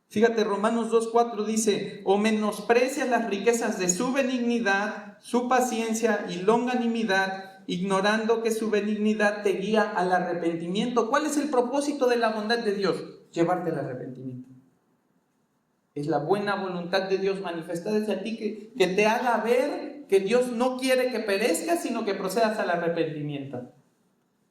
Fíjate, Romanos 2:4 dice, o menosprecias las riquezas de su benignidad, su paciencia y longanimidad, ignorando que su benignidad te guía al arrepentimiento. ¿Cuál es el propósito de la bondad de Dios? Llevarte al arrepentimiento. Es la buena voluntad de Dios manifestada hacia ti que te haga ver que Dios no quiere que perezcas, sino que procedas al arrepentimiento.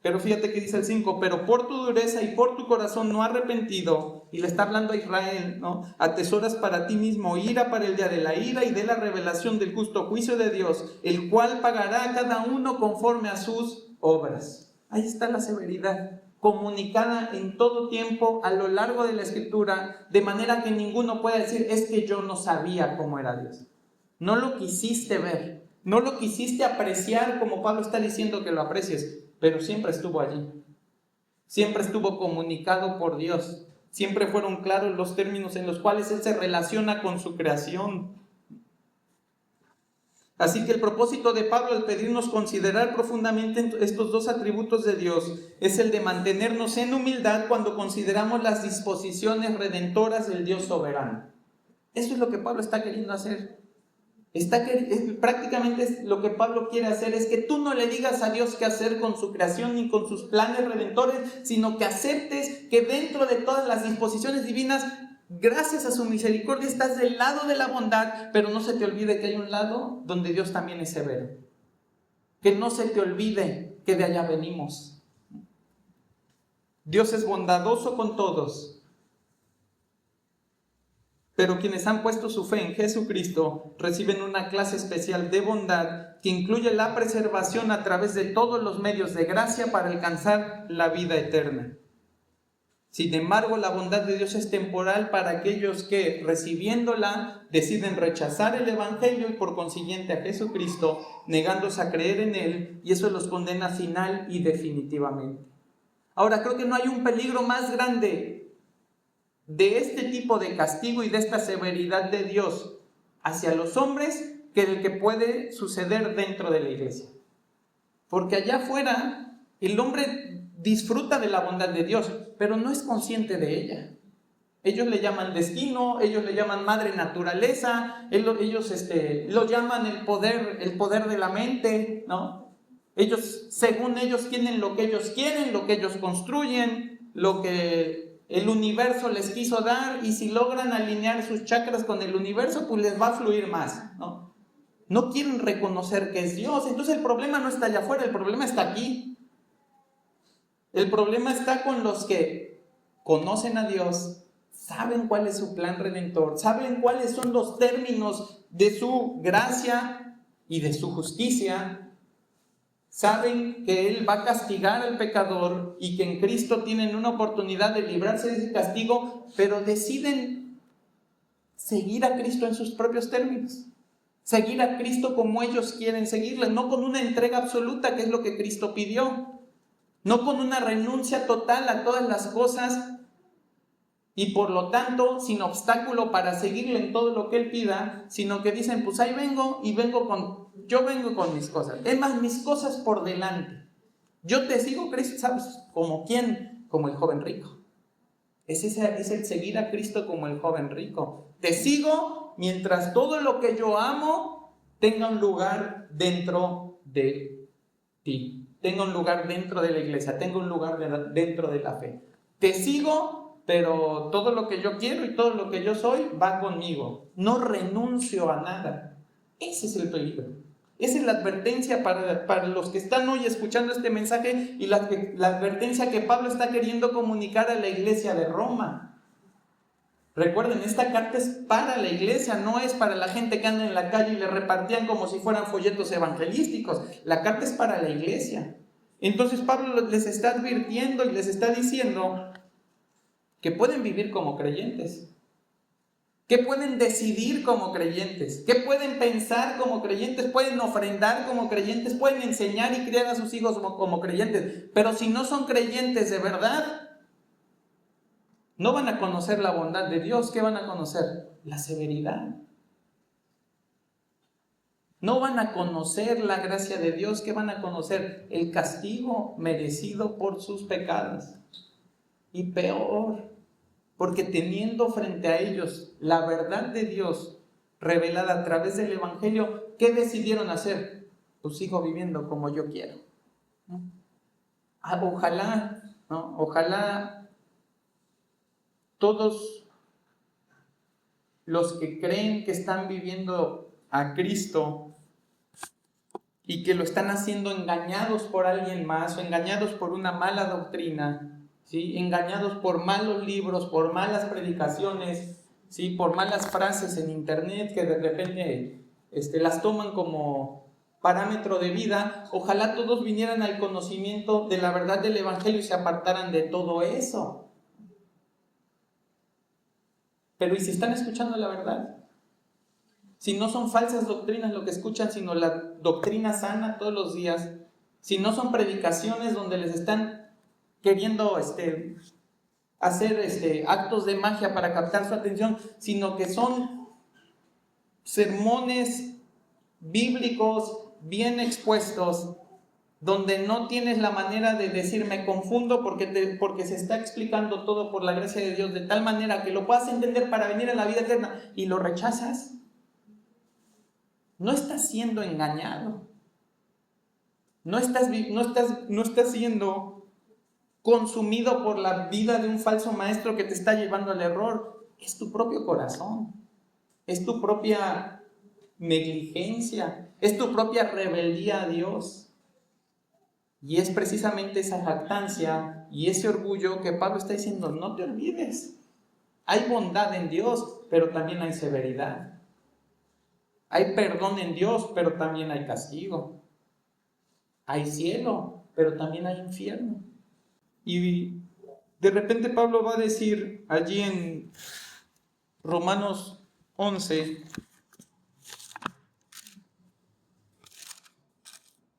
Pero fíjate que dice el 5, pero por tu dureza y por tu corazón no arrepentido, y le está hablando a Israel, ¿no? Atesoras para ti mismo ira para el día de la ira y de la revelación del justo juicio de Dios, el cual pagará a cada uno conforme a sus obras. Ahí está la severidad, comunicada en todo tiempo a lo largo de la Escritura, de manera que ninguno pueda decir, es que yo no sabía cómo era Dios. No lo quisiste ver, no lo quisiste apreciar como Pablo está diciendo que lo aprecies. Pero siempre estuvo allí, siempre estuvo comunicado por Dios, siempre fueron claros los términos en los cuales Él se relaciona con su creación. Así que el propósito de Pablo al pedirnos considerar profundamente estos dos atributos de Dios es el de mantenernos en humildad cuando consideramos las disposiciones redentoras del Dios soberano. Eso es lo que Pablo está queriendo hacer. Prácticamente lo que Pablo quiere hacer es que tú no le digas a Dios qué hacer con su creación ni con sus planes redentores, sino que aceptes que dentro de todas las disposiciones divinas, gracias a su misericordia, estás del lado de la bondad, pero no se te olvide que hay un lado donde Dios también es severo. Que no se te olvide que de allá venimos. Dios es bondadoso con todos. Pero quienes han puesto su fe en Jesucristo reciben una clase especial de bondad que incluye la preservación a través de todos los medios de gracia para alcanzar la vida eterna. Sin embargo, la bondad de Dios es temporal para aquellos que, recibiéndola, deciden rechazar el Evangelio y por consiguiente a Jesucristo, negándose a creer en Él, y eso los condena final y definitivamente. Ahora, creo que no hay un peligro más grande de este tipo de castigo y de esta severidad de Dios hacia los hombres que el que puede suceder dentro de la iglesia. Porque allá afuera el hombre disfruta de la bondad de Dios, pero no es consciente de ella. Ellos le llaman destino, ellos le llaman madre naturaleza, ellos lo llaman el poder de la mente, ¿no? Ellos, según ellos, tienen lo que ellos quieren, lo que ellos construyen, lo que el universo les quiso dar, y si logran alinear sus chakras con el universo, pues les va a fluir más, ¿no? No quieren reconocer que es Dios. Entonces el problema no está allá afuera, el problema está aquí. El problema está con los que conocen a Dios, saben cuál es su plan redentor, saben cuáles son los términos de su gracia y de su justicia. Saben que Él va a castigar al pecador y que en Cristo tienen una oportunidad de librarse de ese castigo, pero deciden seguir a Cristo en sus propios términos. Seguir a Cristo como ellos quieren seguirle, no con una entrega absoluta, que es lo que Cristo pidió. No con una renuncia total a todas las cosas y por lo tanto sin obstáculo para seguirle en todo lo que Él pida, sino que dicen, pues ahí vengo y yo vengo con mis cosas. Es más, mis cosas por delante. Yo te sigo, Cristo, ¿sabes? ¿Como quién? Como el joven rico. Es el seguir a Cristo como el joven rico. Te sigo mientras todo lo que yo amo tenga un lugar dentro de ti. Tenga un lugar dentro de la iglesia, tenga un lugar dentro de la fe. Te sigo, pero todo lo que yo quiero y todo lo que yo soy va conmigo. No renuncio a nada. Ese es el peligro. Esa es la advertencia para los que están hoy escuchando este mensaje y la advertencia que Pablo está queriendo comunicar a la iglesia de Roma. Recuerden, esta carta es para la iglesia, no es para la gente que anda en la calle y le repartían como si fueran folletos evangelísticos. La carta es para la iglesia. Entonces Pablo les está advirtiendo y les está diciendo que pueden vivir como creyentes, que pueden decidir como creyentes, que pueden pensar como creyentes, pueden ofrendar como creyentes, pueden enseñar y criar a sus hijos como creyentes. Pero si no son creyentes de verdad, no van a conocer la bondad de Dios. ¿Qué van a conocer? La severidad. No van a conocer la gracia de Dios. ¿Qué van a conocer? El castigo merecido por sus pecados. Y peor, porque teniendo frente a ellos la verdad de Dios revelada a través del Evangelio, ¿qué decidieron hacer? Pues sigo viviendo como yo quiero. Ojalá, ¿no? Ojalá todos los que creen que están viviendo a Cristo y que lo están haciendo engañados por alguien más o engañados por una mala doctrina, ¿sí? Engañados por malos libros, por malas predicaciones, ¿sí? Por malas frases en internet que de repente las toman como parámetro de vida. Ojalá todos vinieran al conocimiento de la verdad del Evangelio y se apartaran de todo eso. Pero ¿y si están escuchando la verdad? Si no son falsas doctrinas lo que escuchan, sino la doctrina sana todos los días. Si no son predicaciones donde les están queriendo hacer actos de magia para captar su atención, sino que son sermones bíblicos bien expuestos, donde no tienes la manera de decir me confundo porque se está explicando todo por la gracia de Dios de tal manera que lo puedas entender para venir a la vida eterna y lo rechazas, no estás siendo engañado, no estás siendo consumido por la vida de un falso maestro que te está llevando al error. Es tu propio corazón, es tu propia negligencia, es tu propia rebeldía a Dios. Y es precisamente esa jactancia y ese orgullo que Pablo está diciendo, no te olvides. Hay bondad en Dios, pero también hay severidad. Hay perdón en Dios, pero también hay castigo. Hay cielo, pero también hay infierno. Y de repente Pablo va a decir allí en Romanos 11,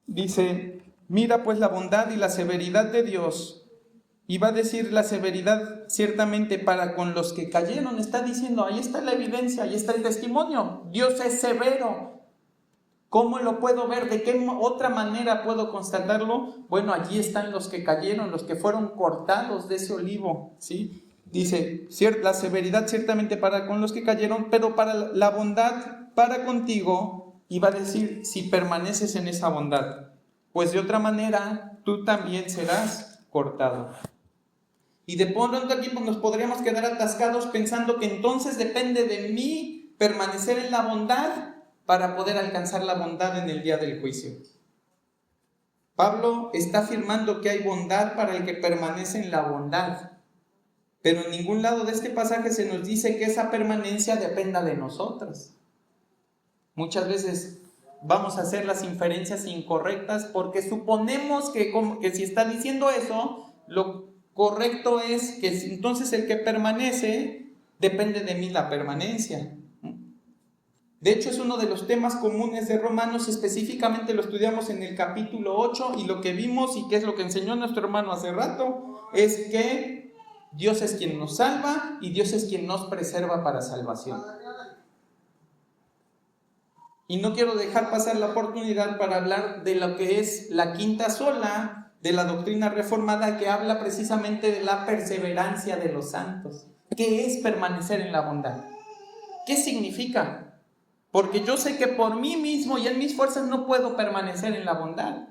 dice, mira pues la bondad y la severidad de Dios. Y va a decir la severidad ciertamente para con los que cayeron. Está diciendo, ahí está la evidencia, ahí está el testimonio. Dios es severo. ¿Cómo lo puedo ver? ¿De qué otra manera puedo constatarlo? Bueno, allí están los que cayeron, los que fueron cortados de ese olivo, ¿sí? Dice, la severidad ciertamente para con los que cayeron, pero para la bondad para contigo. Y va a decir, si permaneces en esa bondad, pues de otra manera tú también serás cortado. Y de pronto aquí nos podríamos quedar atascados pensando que entonces depende de mí permanecer en la bondad para poder alcanzar la bondad en el día del juicio. Pablo está afirmando que hay bondad para el que permanece en la bondad, pero en ningún lado de este pasaje se nos dice que esa permanencia dependa de nosotros. Muchas veces vamos a hacer las inferencias incorrectas porque suponemos que si está diciendo eso, lo correcto es que entonces el que permanece depende de mí la permanencia. De hecho, es uno de los temas comunes de Romanos, específicamente lo estudiamos en el capítulo 8, y lo que vimos y que es lo que enseñó nuestro hermano hace rato, es que Dios es quien nos salva y Dios es quien nos preserva para salvación. Y no quiero dejar pasar la oportunidad para hablar de lo que es la quinta sola de la doctrina reformada, que habla precisamente de la perseverancia de los santos. ¿Qué es permanecer en la bondad? ¿Qué significa? Porque yo sé que por mí mismo y en mis fuerzas no puedo permanecer en la bondad.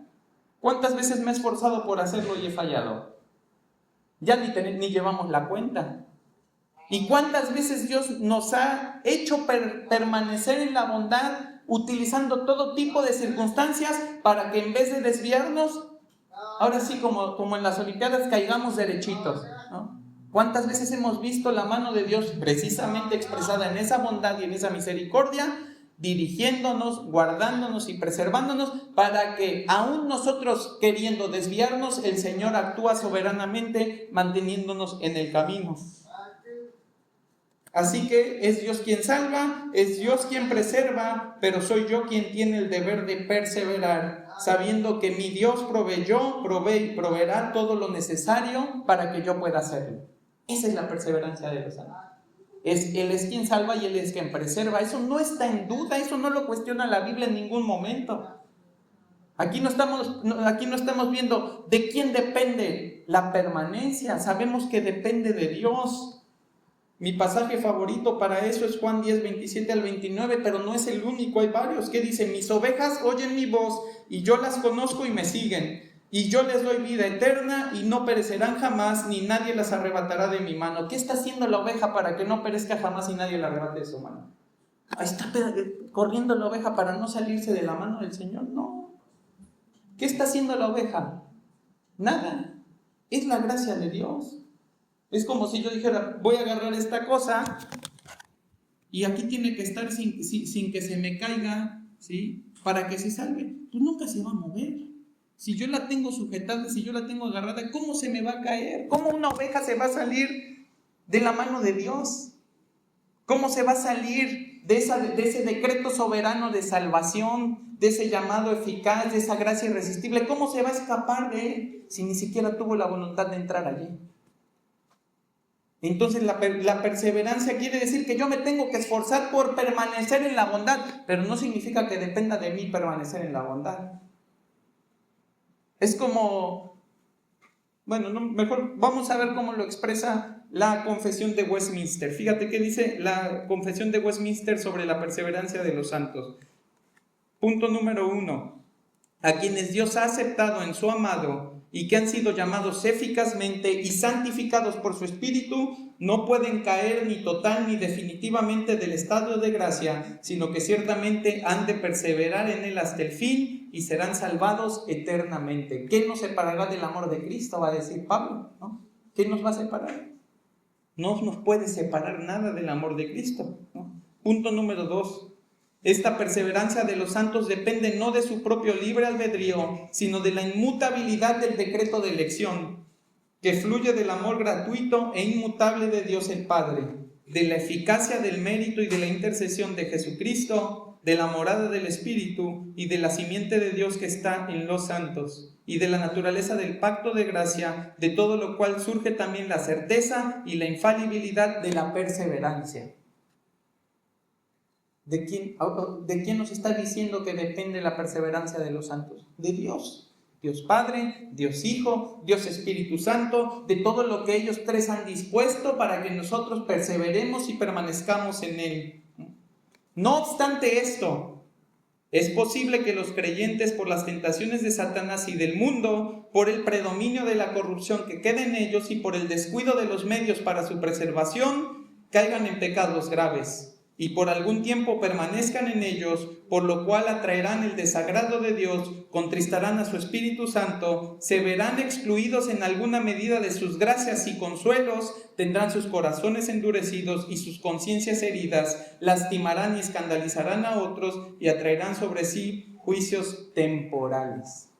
¿Cuántas veces me he esforzado por hacerlo y he fallado? Ya ni llevamos la cuenta. ¿Y cuántas veces Dios nos ha hecho permanecer en la bondad, utilizando todo tipo de circunstancias para que en vez de desviarnos, ahora sí como en las Olimpiadas, caigamos derechitos, ¿no? ¿Cuántas veces hemos visto la mano de Dios precisamente expresada en esa bondad y en esa misericordia, dirigiéndonos, guardándonos y preservándonos, para que aún nosotros queriendo desviarnos, el Señor actúa soberanamente manteniéndonos en el camino? Así que es Dios quien salva, es Dios quien preserva, pero soy yo quien tiene el deber de perseverar, sabiendo que mi Dios provee y proveerá todo lo necesario para que yo pueda hacerlo. Esa es la perseverancia de los santos. Él es quien salva y Él es quien preserva. Eso no está en duda, eso no lo cuestiona la Biblia en ningún momento. Aquí no estamos viendo de quién depende la permanencia, sabemos que depende de Dios. Mi pasaje favorito para eso es Juan 10, 27 al 29, pero no es el único, hay varios, que dice: mis ovejas oyen mi voz, y yo las conozco y me siguen, y yo les doy vida eterna, y no perecerán jamás, ni nadie las arrebatará de mi mano. ¿Qué está haciendo la oveja para que no perezca jamás y nadie la arrebate de su mano? ¿Está corriendo la oveja para no salirse de la mano del Señor? No. ¿Qué está haciendo la oveja? Nada. Es la gracia de Dios. Es como si yo dijera: voy a agarrar esta cosa y aquí tiene que estar sin que se me caiga, ¿sí? Para que se salve. Pues nunca se va a mover. Si yo la tengo sujetada, si yo la tengo agarrada, ¿cómo se me va a caer? ¿Cómo una oveja se va a salir de la mano de Dios? ¿Cómo se va a salir de ese decreto soberano de salvación, de ese llamado eficaz, de esa gracia irresistible? ¿Cómo se va a escapar de él si ni siquiera tuvo la voluntad de entrar allí? Entonces la perseverancia quiere decir que yo me tengo que esforzar por permanecer en la bondad, pero no significa que dependa de mí permanecer en la bondad. Es como, mejor vamos a ver cómo lo expresa la Confesión de Westminster. Fíjate qué dice la Confesión de Westminster sobre la perseverancia de los santos. Punto número 1. A quienes Dios ha aceptado en su amado y que han sido llamados eficazmente y santificados por su Espíritu, no pueden caer ni total ni definitivamente del estado de gracia, sino que ciertamente han de perseverar en él hasta el fin y serán salvados eternamente. ¿Qué nos separará del amor de Cristo?, va a decir Pablo, ¿no? ¿Qué nos va a separar? No nos puede separar nada del amor de Cristo, ¿no? Punto número 2. Esta perseverancia de los santos depende no de su propio libre albedrío, sino de la inmutabilidad del decreto de elección, que fluye del amor gratuito e inmutable de Dios el Padre, de la eficacia del mérito y de la intercesión de Jesucristo, de la morada del Espíritu y de la simiente de Dios que está en los santos, y de la naturaleza del pacto de gracia, de todo lo cual surge también la certeza y la infalibilidad de la perseverancia. ¿De quién nos está diciendo que depende la perseverancia de los santos? De Dios. Dios Padre, Dios Hijo, Dios Espíritu Santo, de todo lo que ellos tres han dispuesto para que nosotros perseveremos y permanezcamos en Él. No obstante esto, es posible que los creyentes, por las tentaciones de Satanás y del mundo, por el predominio de la corrupción que queda en ellos y por el descuido de los medios para su preservación, caigan en pecados graves y por algún tiempo permanezcan en ellos, por lo cual atraerán el desagrado de Dios, contristarán a su Espíritu Santo, se verán excluidos en alguna medida de sus gracias y consuelos, tendrán sus corazones endurecidos y sus conciencias heridas, lastimarán y escandalizarán a otros y atraerán sobre sí juicios temporales.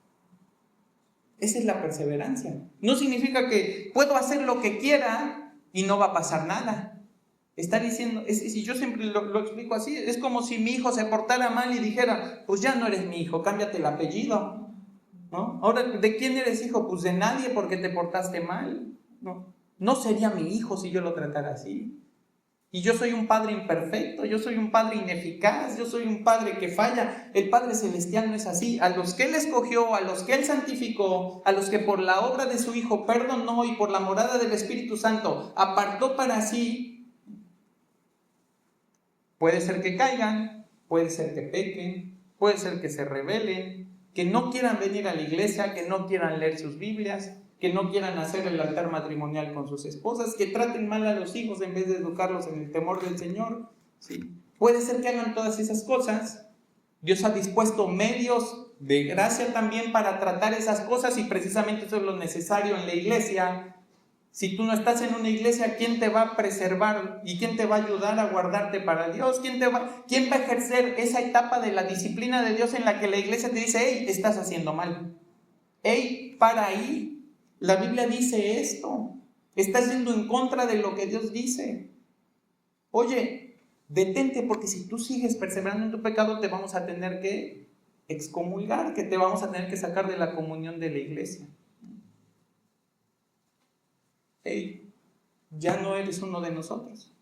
Esa es la perseverancia. No significa que puedo hacer lo que quiera y no va a pasar nada. Está diciendo, y yo siempre lo explico así, es como si mi hijo se portara mal y dijera, pues ya no eres mi hijo, cámbiate el apellido, ¿no? Ahora, ¿de quién eres hijo? Pues de nadie porque te portaste mal, ¿no? No sería mi hijo si yo lo tratara así. Y yo soy un padre imperfecto, yo soy un padre ineficaz, yo soy un padre que falla. El Padre Celestial no es así. A los que Él escogió, a los que Él santificó, a los que por la obra de su Hijo perdonó y por la morada del Espíritu Santo apartó para sí, puede ser que caigan, puede ser que pequen, puede ser que se rebelen, que no quieran venir a la iglesia, que no quieran leer sus Biblias, que no quieran hacer el altar matrimonial con sus esposas, que traten mal a los hijos en vez de educarlos en el temor del Señor. ¿Sí? Puede ser que hagan todas esas cosas. Dios ha dispuesto medios de gracia también para tratar esas cosas y precisamente eso es lo necesario en la iglesia. Si tú no estás en una iglesia, ¿quién te va a preservar y quién te va a ayudar a guardarte para Dios? ¿Quién va a ejercer esa etapa de la disciplina de Dios en la que la iglesia te dice, hey, estás haciendo mal? Hey, para ahí. La Biblia dice esto. Estás yendo en contra de lo que Dios dice. Oye, detente, porque si tú sigues perseverando en tu pecado, te vamos a tener que excomulgar, que te vamos a tener que sacar de la comunión de la iglesia. Hey, ya no eres uno de nosotros.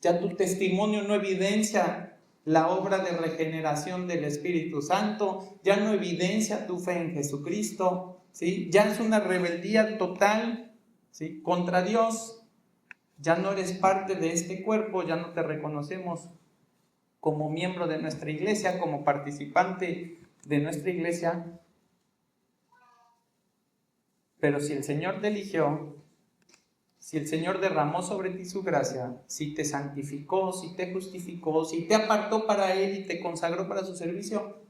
Ya tu testimonio no evidencia la obra de regeneración del Espíritu Santo, ya no evidencia tu fe en Jesucristo, ¿sí? Ya es una rebeldía total, ¿sí? Contra Dios. Ya no eres parte de este cuerpo, ya no te reconocemos como miembro de nuestra iglesia, como participante de nuestra iglesia. Pero si el Señor te eligió, si el Señor derramó sobre ti su gracia, si te santificó, si te justificó, si te apartó para Él y te consagró para su servicio,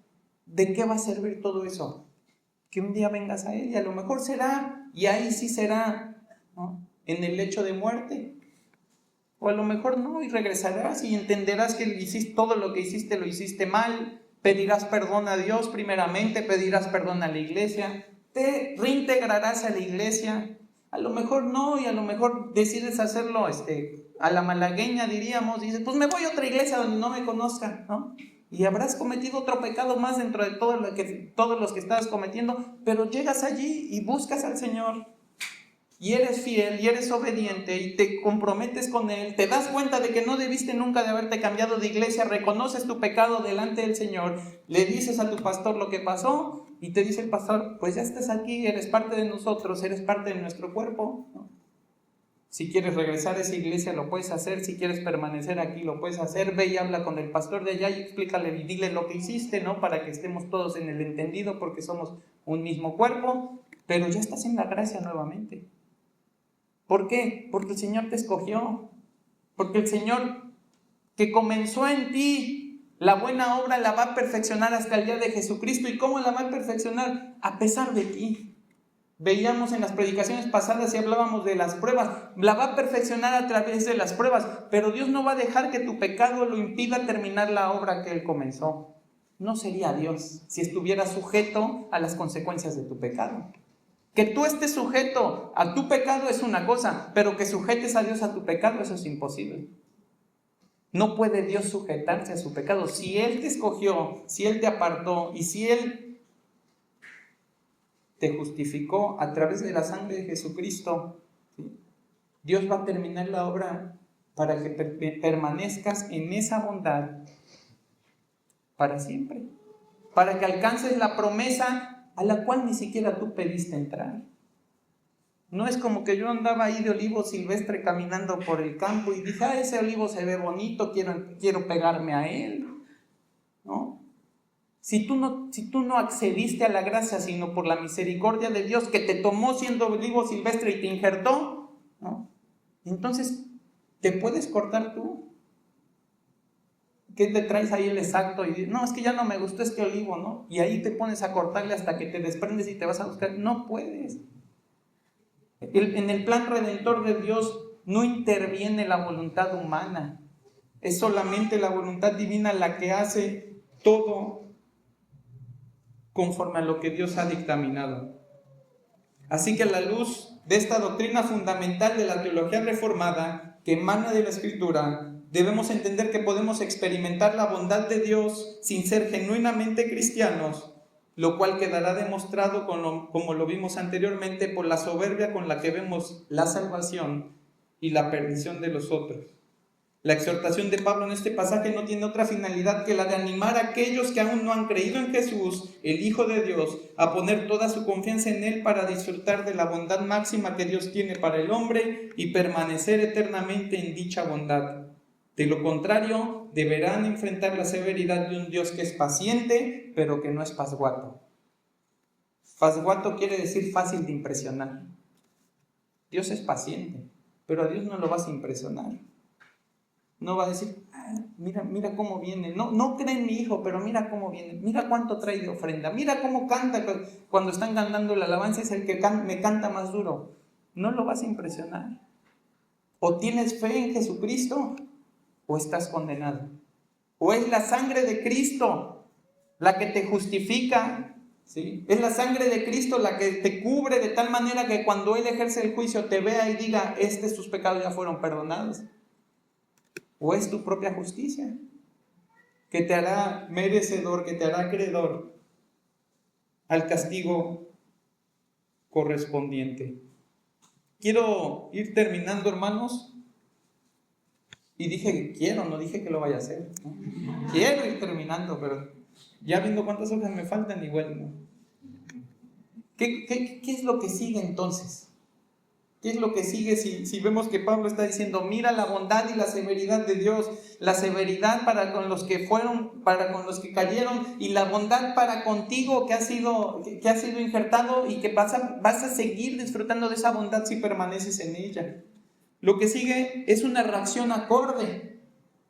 ¿de qué va a servir todo eso? Que un día vengas a Él y a lo mejor será, y ahí sí será, ¿no? En el lecho de muerte. O a lo mejor no, y regresarás y entenderás que hiciste, todo lo que hiciste lo hiciste mal, pedirás perdón a Dios primeramente, pedirás perdón a la iglesia, te reintegrarás a la iglesia. A lo mejor no, y a lo mejor decides hacerlo a la malagueña, diríamos, y dices, pues me voy a otra iglesia donde no me conozcan, ¿no? Y habrás cometido otro pecado más dentro de todos los que estabas cometiendo, pero llegas allí y buscas al Señor, y eres fiel, y eres obediente, y te comprometes con Él, te das cuenta de que no debiste nunca de haberte cambiado de iglesia, reconoces tu pecado delante del Señor, le dices a tu pastor lo que pasó, y te dice el pastor, pues ya estás aquí, eres parte de nosotros, eres parte de nuestro cuerpo, ¿no? Si quieres regresar a esa iglesia lo puedes hacer, si quieres permanecer aquí lo puedes hacer, ve y habla con el pastor de allá y explícale y dile lo que hiciste, ¿no? Para que estemos todos en el entendido porque somos un mismo cuerpo, pero ya estás en la gracia nuevamente. ¿Por qué? Porque el Señor te escogió, porque el Señor que comenzó en ti la buena obra la va a perfeccionar hasta el día de Jesucristo. ¿Y cómo la va a perfeccionar? A pesar de ti. Veíamos en las predicaciones pasadas y hablábamos de las pruebas, la va a perfeccionar a través de las pruebas, pero Dios no va a dejar que tu pecado lo impida terminar la obra que Él comenzó. No sería Dios si estuviera sujeto a las consecuencias de tu pecado. Que tú estés sujeto a tu pecado es una cosa, pero que sujetes a Dios a tu pecado, eso es imposible. No puede Dios sujetarse a su pecado. Si Él te escogió, si Él te apartó y si Él te justificó a través de la sangre de Jesucristo, ¿sí? Dios va a terminar la obra para que permanezcas en esa bondad para siempre, para que alcances la promesa a la cual ni siquiera tú pediste entrar. No es como que yo andaba ahí de olivo silvestre caminando por el campo y dije, ese olivo se ve bonito, quiero pegarme a él, ¿no? Si tú no accediste a la gracia, sino por la misericordia de Dios que te tomó siendo olivo silvestre y te injertó, ¿no? Entonces, ¿te puedes cortar tú? ¿Qué te traes ahí el exacto? Y dices, no, es que ya no me gustó este olivo, ¿no? Y ahí te pones a cortarle hasta que te desprendes y te vas a buscar. No puedes. En el plan redentor de Dios no interviene la voluntad humana. Es solamente la voluntad divina la que hace todo conforme a lo que Dios ha dictaminado. Así que a la luz de esta doctrina fundamental de la teología reformada, que emana de la Escritura, debemos entender que podemos experimentar la bondad de Dios sin ser genuinamente cristianos, lo cual quedará demostrado, como lo vimos anteriormente, por la soberbia con la que vemos la salvación y la perdición de los otros. La exhortación de Pablo en este pasaje no tiene otra finalidad que la de animar a aquellos que aún no han creído en Jesús, el Hijo de Dios, a poner toda su confianza en Él para disfrutar de la bondad máxima que Dios tiene para el hombre y permanecer eternamente en dicha bondad. De lo contrario, deberán enfrentar la severidad de un Dios que es paciente, pero que no es pasguato. Pasguato quiere decir fácil de impresionar. Dios es paciente, pero a Dios no lo vas a impresionar. No va a decir, mira cómo viene. No cree en mi hijo, pero mira cómo viene. Mira cuánto trae de ofrenda. Mira cómo canta. Cuando están cantando la alabanza es el que me canta más duro. No lo vas a impresionar. O tienes fe en Jesucristo o estás condenado. O es la sangre de Cristo la que te justifica, ¿sí? Es la sangre de Cristo la que te cubre de tal manera que cuando Él ejerce el juicio te vea y diga, sus pecados ya fueron perdonados. ¿O es tu propia justicia que te hará merecedor, que te hará acreedor al castigo correspondiente? Quiero ir terminando, hermanos. Y dije que quiero, no dije que lo vaya a hacer, ¿no? Quiero ir terminando, pero ya viendo cuántas hojas me faltan, igual no. ¿Qué es lo que sigue entonces? ¿Qué es lo que sigue si vemos que Pablo está diciendo, mira la bondad y la severidad de Dios, la severidad para con los que fueron, para con los que cayeron, y la bondad para contigo que ha sido injertado y que vas a seguir disfrutando de esa bondad si permaneces en ella? Lo que sigue es una reacción acorde.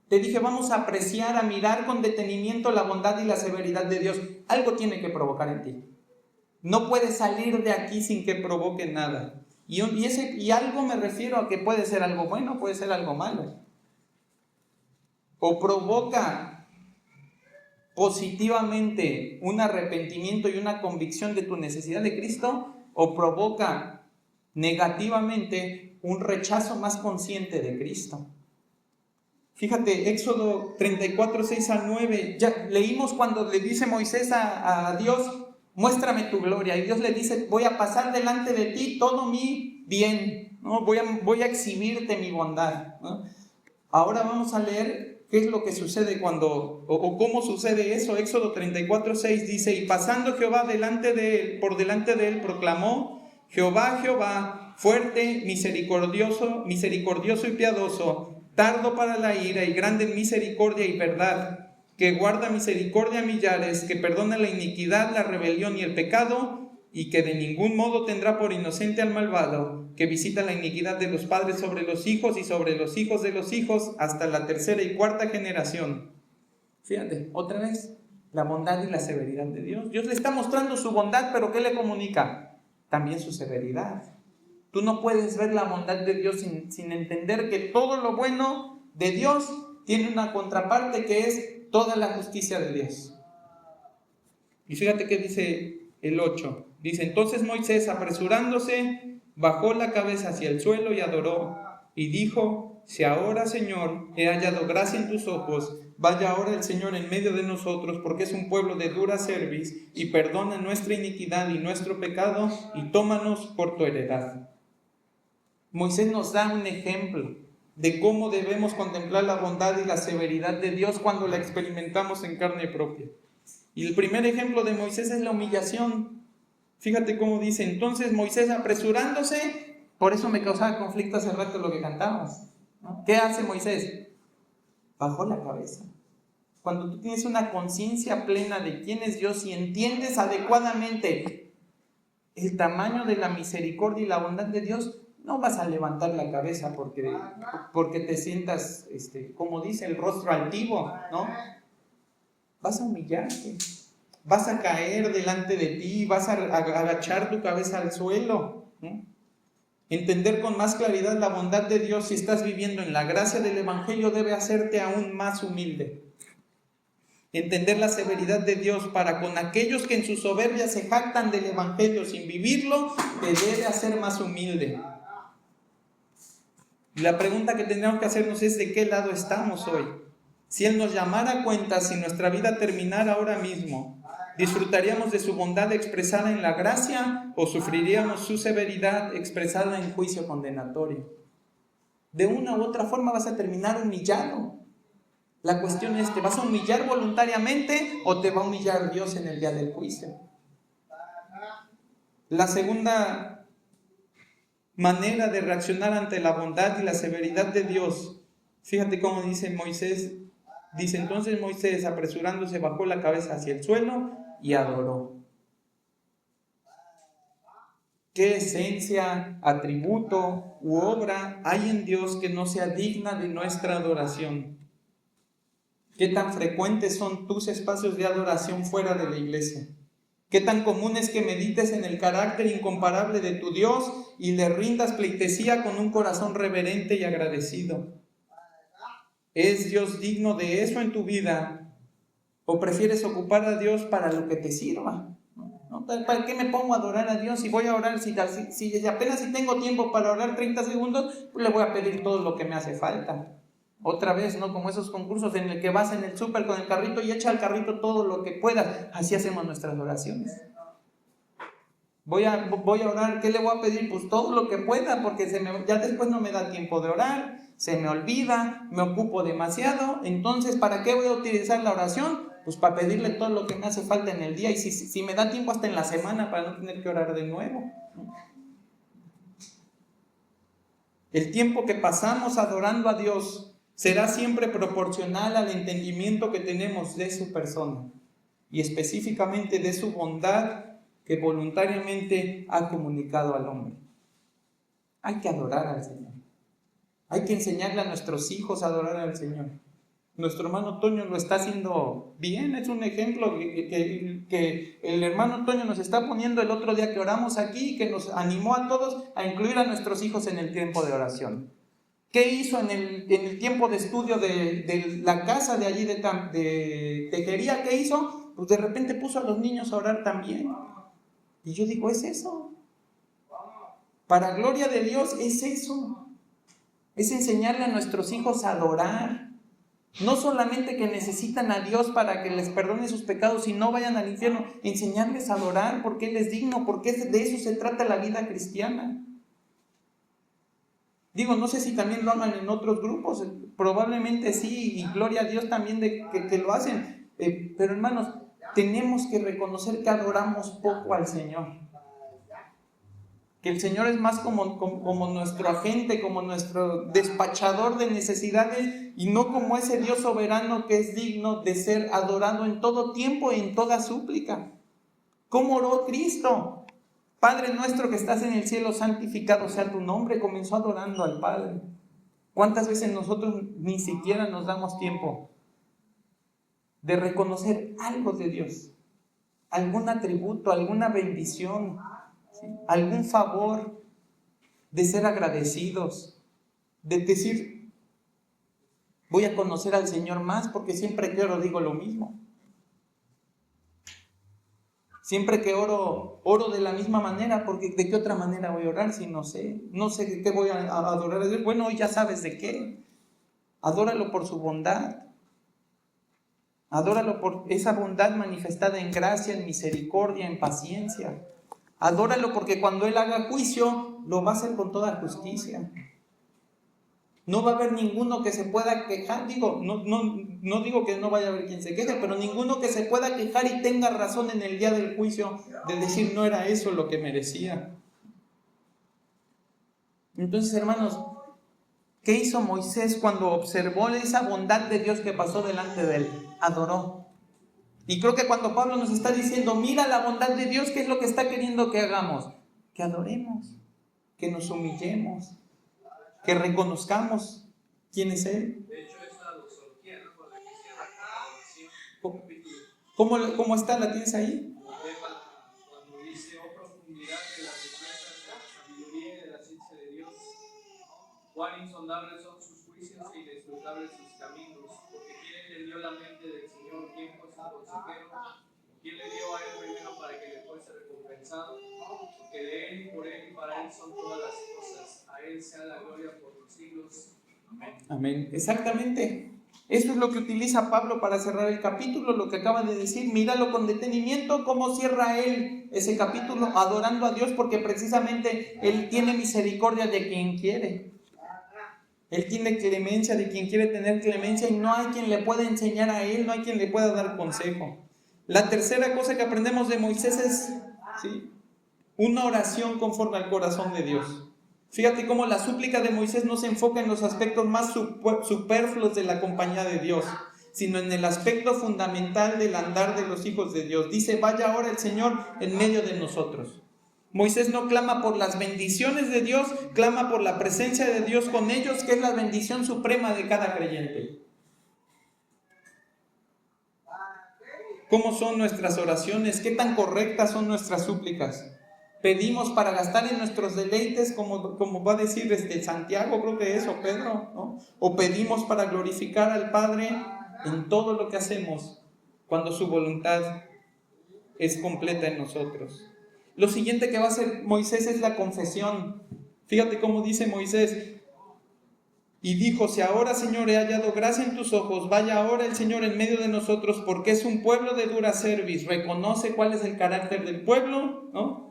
Te dije, vamos a apreciar, a mirar con detenimiento la bondad y la severidad de Dios. Algo tiene que provocar en ti. No puedes salir de aquí sin que provoque nada. Y algo me refiero a que puede ser algo bueno, puede ser algo malo. O provoca positivamente un arrepentimiento y una convicción de tu necesidad de Cristo, o provoca negativamente un rechazo más consciente de Cristo. Fíjate, Éxodo 34, 6 a 9, ya leímos cuando le dice Moisés a Dios, muéstrame tu gloria, y Dios le dice, voy a pasar delante de ti todo mi bien, ¿no? Voy a exhibirte mi bondad, ¿no? Ahora vamos a leer qué es lo que sucede o cómo sucede eso. Éxodo 34, 6 dice, y pasando Jehová por delante de él, proclamó, Jehová, Jehová, fuerte, misericordioso y piadoso, tardo para la ira y grande en misericordia y verdad, que guarda misericordia a millares, que perdona la iniquidad, la rebelión y el pecado, y que de ningún modo tendrá por inocente al malvado, que visita la iniquidad de los padres sobre los hijos y sobre los hijos de los hijos hasta la tercera y cuarta generación. Fíjate, otra vez, la bondad y la severidad de Dios. Dios le está mostrando su bondad, pero ¿qué le comunica? También su severidad. Tú no puedes ver la bondad de Dios sin entender que todo lo bueno de Dios tiene una contraparte que es toda la justicia de Dios. Y fíjate que dice el 8. Dice, entonces Moisés, apresurándose, bajó la cabeza hacia el suelo y adoró. Y dijo, si ahora, Señor, he hallado gracia en tus ojos, vaya ahora el Señor en medio de nosotros, porque es un pueblo de dura cerviz, y perdona nuestra iniquidad y nuestro pecado, y tómanos por tu heredad. Moisés nos da un ejemplo de cómo debemos contemplar la bondad y la severidad de Dios cuando la experimentamos en carne propia. Y el primer ejemplo de Moisés es la humillación. Fíjate cómo dice, entonces Moisés apresurándose, por eso me causaba conflicto hace rato lo que cantábamos, ¿no? ¿Qué hace Moisés? Bajó la cabeza. Cuando tú tienes una conciencia plena de quién es Dios y entiendes adecuadamente el tamaño de la misericordia y la bondad de Dios, no vas a levantar la cabeza porque te sientas, como dice, el rostro altivo, ¿no? Vas a humillarte, vas a caer delante de ti, vas a agachar tu cabeza al suelo, ¿no? Entender con más claridad la bondad de Dios si estás viviendo en la gracia del Evangelio debe hacerte aún más humilde. Entender la severidad de Dios para con aquellos que en su soberbia se jactan del Evangelio sin vivirlo, te debe hacer más humilde. La pregunta que tendríamos que hacernos es: ¿de qué lado estamos hoy? Si Él nos llamara a cuentas, si nuestra vida terminara ahora mismo, ¿disfrutaríamos de su bondad expresada en la gracia o sufriríamos su severidad expresada en juicio condenatorio? De una u otra forma vas a terminar humillado. La cuestión es: ¿te vas a humillar voluntariamente o te va a humillar Dios en el día del juicio? La segunda manera de reaccionar ante la bondad y la severidad de Dios, fíjate cómo dice Moisés. Dice: entonces Moisés, apresurándose, bajó la cabeza hacia el suelo y adoró. ¿Qué esencia, atributo u obra hay en Dios que no sea digna de nuestra adoración? ¿Qué tan frecuentes son tus espacios de adoración fuera de la iglesia? ¿Qué tan común es que medites en el carácter incomparable de tu Dios y le rindas pleitesía con un corazón reverente y agradecido? ¿Es Dios digno de eso en tu vida? ¿O prefieres ocupar a Dios para lo que te sirva? ¿No? ¿Para qué me pongo a adorar a Dios? Si voy a orar, si apenas si tengo tiempo para orar 30 segundos, pues le voy a pedir todo lo que me hace falta. Otra vez, ¿no? Como esos concursos en el que vas en el súper con el carrito y echa al carrito todo lo que puedas. Así hacemos nuestras oraciones. Voy a orar, ¿qué le voy a pedir? Pues todo lo que pueda, porque ya después no me da tiempo de orar, se me olvida, me ocupo demasiado. Entonces, ¿para qué voy a utilizar la oración? Pues para pedirle todo lo que me hace falta en el día, y si me da tiempo hasta en la semana para no tener que orar de nuevo. El tiempo que pasamos adorando a Dios será siempre proporcional al entendimiento que tenemos de su persona y específicamente de su bondad que voluntariamente ha comunicado al hombre. Hay que adorar al Señor. Hay que enseñarle a nuestros hijos a adorar al Señor. Nuestro hermano Toño lo está haciendo bien, es un ejemplo que el hermano Toño nos está poniendo el otro día que oramos aquí, que nos animó a todos a incluir a nuestros hijos en el tiempo de oración. ¿Qué hizo en el tiempo de estudio de la casa de allí de Tejería? ¿Qué hizo? Pues de repente puso a los niños a orar también. Y yo digo, es eso. Para gloria de Dios es eso. Es enseñarle a nuestros hijos a adorar. No solamente que necesitan a Dios para que les perdone sus pecados y no vayan al infierno. Enseñarles a adorar porque Él es digno, porque de eso se trata la vida cristiana. Digo, no sé si también lo hagan en otros grupos. Probablemente sí, y gloria a Dios también de que lo hacen. Pero hermanos, tenemos que reconocer que adoramos poco al Señor. Que el Señor es más como nuestro agente, como nuestro despachador de necesidades, y no como ese Dios soberano que es digno de ser adorado en todo tiempo y en toda súplica. ¿Cómo oró Cristo? Padre nuestro que estás en el cielo, santificado sea tu nombre. Comenzó adorando al Padre. ¿Cuántas veces nosotros ni siquiera nos damos tiempo de reconocer algo de Dios? Algún atributo, alguna bendición, ¿sí? Algún favor, de ser agradecidos, de decir, voy a conocer al Señor más, porque siempre que oro digo lo mismo. Siempre que oro de la misma manera, porque ¿de qué otra manera voy a orar si no sé? No sé de qué voy a adorar a Dios. Bueno, hoy ya sabes de qué. Adóralo por su bondad. Adóralo por esa bondad manifestada en gracia, en misericordia, en paciencia. Adóralo porque cuando Él haga juicio, lo va a hacer con toda justicia. No va a haber ninguno que se pueda quejar. No digo que no vaya a haber quien se queje, pero ninguno que se pueda quejar y tenga razón en el día del juicio de decir no era eso lo que merecía. Entonces, hermanos, ¿qué hizo Moisés cuando observó esa bondad de Dios que pasó delante de él? Adoró. Y creo que cuando Pablo nos está diciendo, mira la bondad de Dios, ¿qué es lo que está queriendo que hagamos? Que adoremos, que nos humillemos, que reconozcamos quién es Él. De hecho, es la doxología, ¿no? Cuando ¿Cómo está? ¿La tienes ahí? Cuando dice, oh profundidad de las riquezas, de la sabiduría y de la ciencia de Dios, cuán insondables son sus juicios e inescrutables sus caminos, porque ¿quién entendió la mente del Señor? ¿Quién fue su consejero? ¿Quién le dio a Él primero para que le fuese recompensado? Porque de Él y por Él y para Él son todas las cosas. A A Él sea la gloria por los siglos. Amén. Amén. Exactamente. Eso es lo que utiliza Pablo para cerrar el capítulo, lo que acaba de decir. Míralo con detenimiento, cómo cierra él ese capítulo, adorando a Dios, porque precisamente Él tiene misericordia de quien quiere. Él tiene clemencia de quien quiere tener clemencia, y no hay quien le pueda enseñar a Él, no hay quien le pueda dar consejo. La tercera cosa que aprendemos de Moisés es, ¿sí?, una oración conforme al corazón de Dios. Fíjate cómo la súplica de Moisés no se enfoca en los aspectos más superfluos de la compañía de Dios, sino en el aspecto fundamental del andar de los hijos de Dios. Dice: vaya ahora el Señor en medio de nosotros. Moisés no clama por las bendiciones de Dios, clama por la presencia de Dios con ellos, que es la bendición suprema de cada creyente. ¿Cómo son nuestras oraciones? ¿Qué tan correctas son nuestras súplicas? Pedimos para gastar en nuestros deleites, como va a decir Santiago, creo que es, o Pedro, ¿no? O pedimos para glorificar al Padre en todo lo que hacemos, cuando su voluntad es completa en nosotros. Lo siguiente que va a hacer Moisés es la confesión. Fíjate cómo dice Moisés: y dijo: si ahora, Señor, he hallado gracia en tus ojos, vaya ahora el Señor en medio de nosotros, porque es un pueblo de dura cerviz. Reconoce cuál es el carácter del pueblo, ¿no?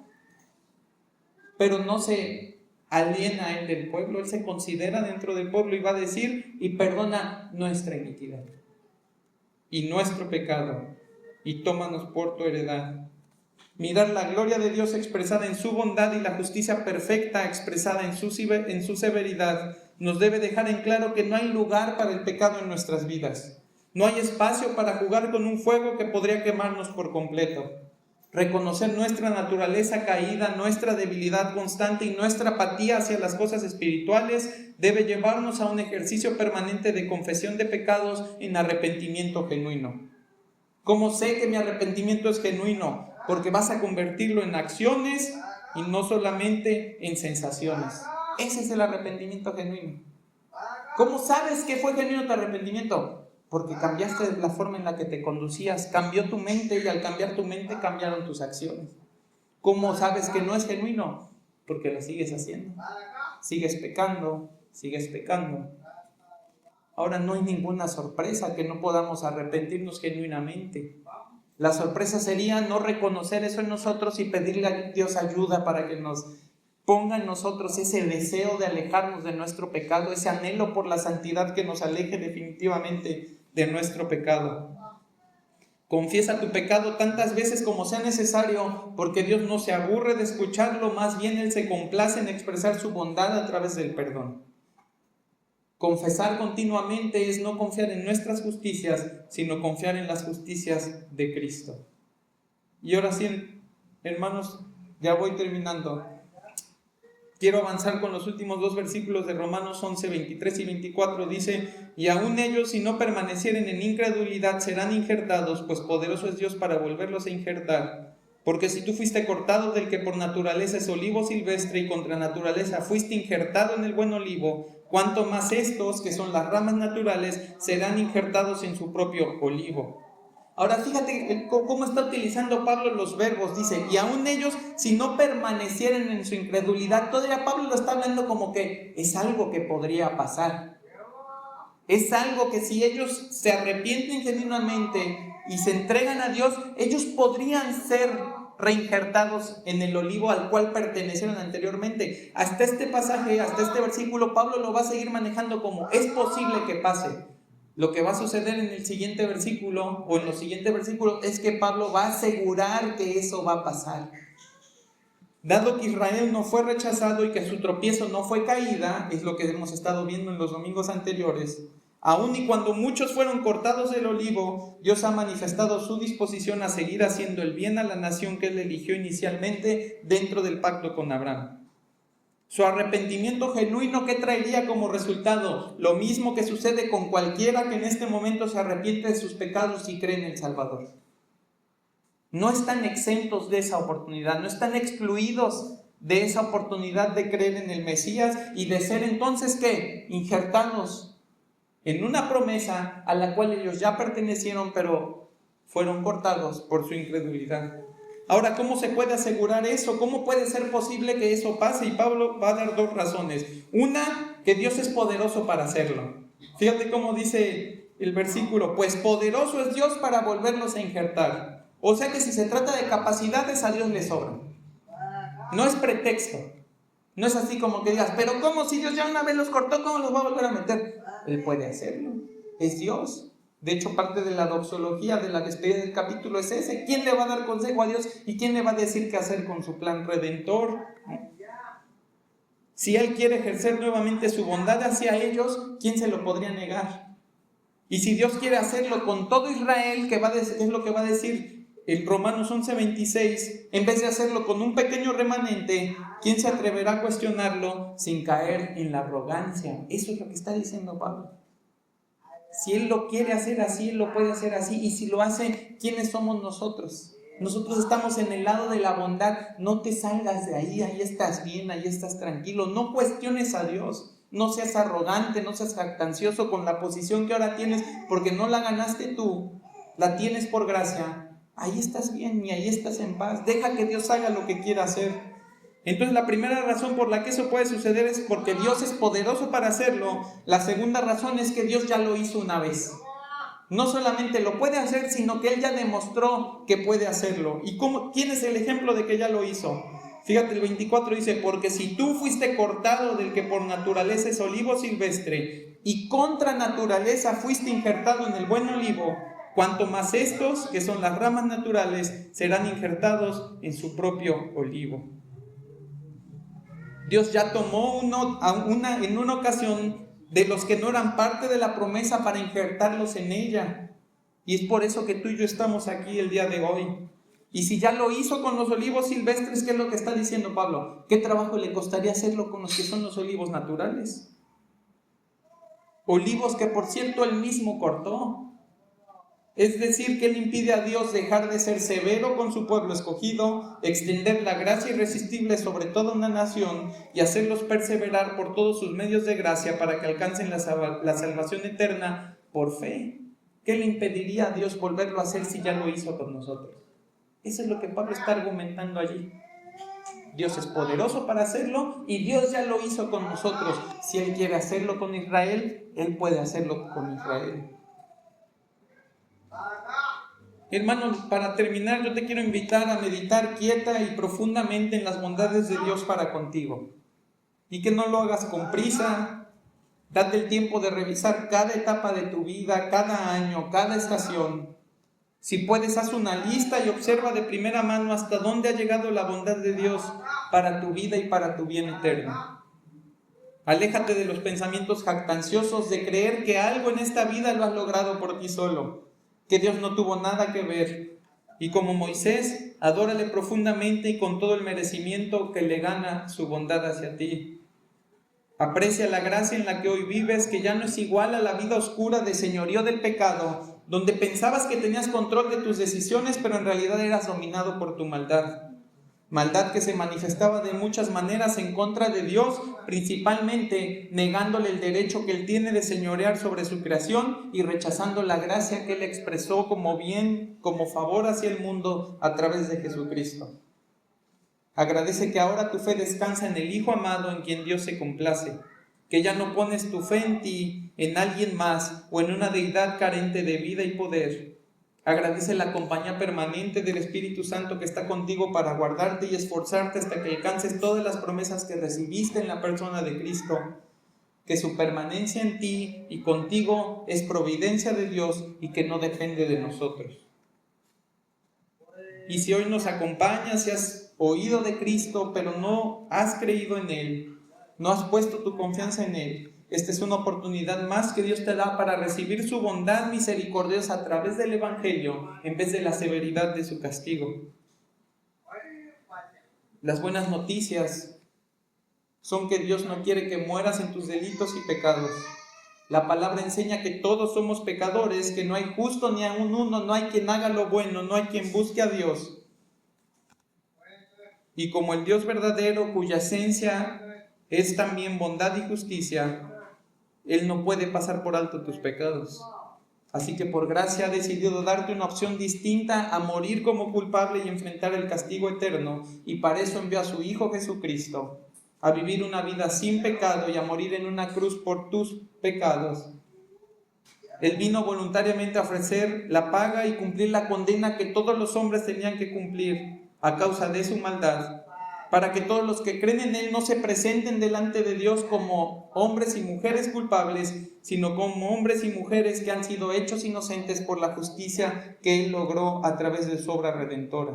Pero no se aliena a él del pueblo, él se considera dentro del pueblo, y va a decir: y perdona nuestra iniquidad y nuestro pecado, y tómanos por tu heredad. Mirar la gloria de Dios expresada en su bondad y la justicia perfecta expresada en su severidad nos debe dejar en claro que no hay lugar para el pecado en nuestras vidas. No hay espacio para jugar con un fuego que podría quemarnos por completo. Reconocer nuestra naturaleza caída, nuestra debilidad constante y nuestra apatía hacia las cosas espirituales debe llevarnos a un ejercicio permanente de confesión de pecados en arrepentimiento genuino. ¿Cómo sé que mi arrepentimiento es genuino? Porque vas a convertirlo en acciones y no solamente en sensaciones. Ese es el arrepentimiento genuino. ¿Cómo sabes que fue genuino tu arrepentimiento? Porque cambiaste la forma en la que te conducías, cambió tu mente, y al cambiar tu mente cambiaron tus acciones. ¿Cómo sabes que no es genuino? Porque lo sigues haciendo. Sigues pecando, sigues pecando. Ahora, no hay ninguna sorpresa que no podamos arrepentirnos genuinamente. La sorpresa sería no reconocer eso en nosotros y pedirle a Dios ayuda para que nos ponga en nosotros ese deseo de alejarnos de nuestro pecado, ese anhelo por la santidad que nos aleje definitivamente de nuestro pecado. Confiesa tu pecado tantas veces como sea necesario, porque Dios no se aburre de escucharlo, más bien Él se complace en expresar su bondad a través del perdón. Confesar continuamente es no confiar en nuestras justicias, sino confiar en las justicias de Cristo. Y ahora sí, hermanos, ya voy terminando. Quiero avanzar con los últimos dos versículos de Romanos 11, 23 y 24. Dice: y aún ellos, si no permanecieren en incredulidad, serán injertados, pues poderoso es Dios para volverlos a injertar. Porque si tú fuiste cortado del que por naturaleza es olivo silvestre, y contra naturaleza fuiste injertado en el buen olivo, cuánto más estos, que son las ramas naturales, serán injertados en su propio olivo. Ahora fíjate cómo está utilizando Pablo los verbos. Dice: y aún ellos, si no permanecieren en su incredulidad. Todavía Pablo lo está hablando como que es algo que podría pasar. Es algo que, si ellos se arrepienten genuinamente y se entregan a Dios, ellos podrían ser reinjertados en el olivo al cual pertenecieron anteriormente. Hasta este pasaje, hasta este versículo, Pablo lo va a seguir manejando como es posible que pase. Lo que va a suceder en el siguiente versículo, o en los siguientes versículos, es que Pablo va a asegurar que eso va a pasar. Dado que Israel no fue rechazado y que su tropiezo no fue caída, es lo que hemos estado viendo en los domingos anteriores, aun y cuando muchos fueron cortados del olivo, Dios ha manifestado su disposición a seguir haciendo el bien a la nación que Él eligió inicialmente dentro del pacto con Abraham. Su arrepentimiento genuino, ¿qué traería como resultado? Lo mismo que sucede con cualquiera que en este momento se arrepiente de sus pecados y cree en el Salvador. No están exentos de esa oportunidad, no están excluidos de esa oportunidad de creer en el Mesías y de ser entonces, ¿qué? Injertados en una promesa a la cual ellos ya pertenecieron, pero fueron cortados por su incredulidad. Ahora, ¿cómo se puede asegurar eso? ¿Cómo puede ser posible que eso pase? Y Pablo va a dar dos razones. Una, que Dios es poderoso para hacerlo. Fíjate cómo dice el versículo, pues poderoso es Dios para volverlos a injertar. O sea que si se trata de capacidades, a Dios le sobra. No es pretexto. No es así como que digas, pero ¿cómo? Si Dios ya una vez los cortó, ¿cómo los va a volver a meter? Él puede hacerlo. Es Dios. De hecho, parte de la doxología de la despedida del capítulo es ese. ¿Quién le va a dar consejo a Dios y quién le va a decir qué hacer con su plan redentor? Si Él quiere ejercer nuevamente su bondad hacia ellos, ¿quién se lo podría negar? Y si Dios quiere hacerlo con todo Israel, ¿qué es lo que va a decir en Romanos 11:26? En vez de hacerlo con un pequeño remanente, ¿quién se atreverá a cuestionarlo sin caer en la arrogancia? Eso es lo que está diciendo Pablo. Si Él lo quiere hacer así, Él lo puede hacer así. Y si lo hace, ¿quiénes somos nosotros? Nosotros estamos en el lado de la bondad. No te salgas de ahí, ahí estás bien, ahí estás tranquilo. No cuestiones a Dios. No seas arrogante, no seas jactancioso con la posición que ahora tienes, porque no la ganaste tú, la tienes por gracia. Ahí estás bien y ahí estás en paz. Deja que Dios haga lo que quiera hacer. Entonces la primera razón por la que eso puede suceder es porque Dios es poderoso para hacerlo. La segunda razón es que Dios ya lo hizo una vez. No solamente lo puede hacer, sino que Él ya demostró que puede hacerlo. ¿Y quién es el ejemplo de que ya lo hizo? Fíjate, el 24 dice, porque si tú fuiste cortado del que por naturaleza es olivo silvestre y contra naturaleza fuiste injertado en el buen olivo, cuanto más estos, que son las ramas naturales, serán injertados en su propio olivo. Dios ya tomó en una ocasión de los que no eran parte de la promesa para injertarlos en ella. Y es por eso que tú y yo estamos aquí el día de hoy. Y si ya lo hizo con los olivos silvestres, ¿qué es lo que está diciendo Pablo? ¿Qué trabajo le costaría hacerlo con los que son los olivos naturales? Olivos que, por cierto, Él mismo cortó. Es decir, que Él impide a Dios dejar de ser severo con su pueblo escogido, extender la gracia irresistible sobre toda una nación y hacerlos perseverar por todos sus medios de gracia para que alcancen la salvación eterna por fe. ¿Qué le impediría a Dios volverlo a hacer si ya lo hizo con nosotros? Eso es lo que Pablo está argumentando allí. Dios es poderoso para hacerlo y Dios ya lo hizo con nosotros. Si Él quiere hacerlo con Israel, Él puede hacerlo con Israel. Hermanos, para terminar, yo te quiero invitar a meditar quieta y profundamente en las bondades de Dios para contigo. Y que no lo hagas con prisa. Date el tiempo de revisar cada etapa de tu vida, cada año, cada estación. Si puedes, haz una lista y observa de primera mano hasta dónde ha llegado la bondad de Dios para tu vida y para tu bien eterno. Aléjate de los pensamientos jactanciosos de creer que algo en esta vida lo has logrado por ti solo, que Dios no tuvo nada que ver. Y como Moisés, adórale profundamente y con todo el merecimiento que le gana su bondad hacia ti. Aprecia la gracia en la que hoy vives, que ya no es igual a la vida oscura de señorío del pecado, donde pensabas que tenías control de tus decisiones, pero en realidad eras dominado por tu maldad. Maldad que se manifestaba de muchas maneras en contra de Dios, principalmente negándole el derecho que Él tiene de señorear sobre su creación y rechazando la gracia que Él expresó como bien, como favor hacia el mundo a través de Jesucristo. Agradece que ahora tu fe descansa en el Hijo amado en quien Dios se complace, que ya no pones tu fe en ti, en alguien más o en una deidad carente de vida y poder. Agradece la compañía permanente del Espíritu Santo que está contigo para guardarte y esforzarte hasta que alcances todas las promesas que recibiste en la persona de Cristo, que su permanencia en ti y contigo es providencia de Dios y que no depende de nosotros. Y si hoy nos acompañas y has oído de Cristo, pero no has creído en Él, no has puesto tu confianza en Él, esta es una oportunidad más que Dios te da para recibir su bondad misericordiosa a través del Evangelio en vez de la severidad de su castigo. Las buenas noticias son que Dios no quiere que mueras en tus delitos y pecados. La palabra enseña que todos somos pecadores, que no hay justo ni aun uno, no hay quien haga lo bueno, no hay quien busque a Dios. Y como el Dios verdadero, cuya esencia es también bondad y justicia, Él no puede pasar por alto tus pecados. Así que por gracia ha decidido darte una opción distinta a morir como culpable y enfrentar el castigo eterno. Y para eso envió a su Hijo Jesucristo a vivir una vida sin pecado y a morir en una cruz por tus pecados. Él vino voluntariamente a ofrecer la paga y cumplir la condena que todos los hombres tenían que cumplir a causa de su maldad, para que todos los que creen en Él no se presenten delante de Dios como hombres y mujeres culpables, sino como hombres y mujeres que han sido hechos inocentes por la justicia que Él logró a través de su obra redentora.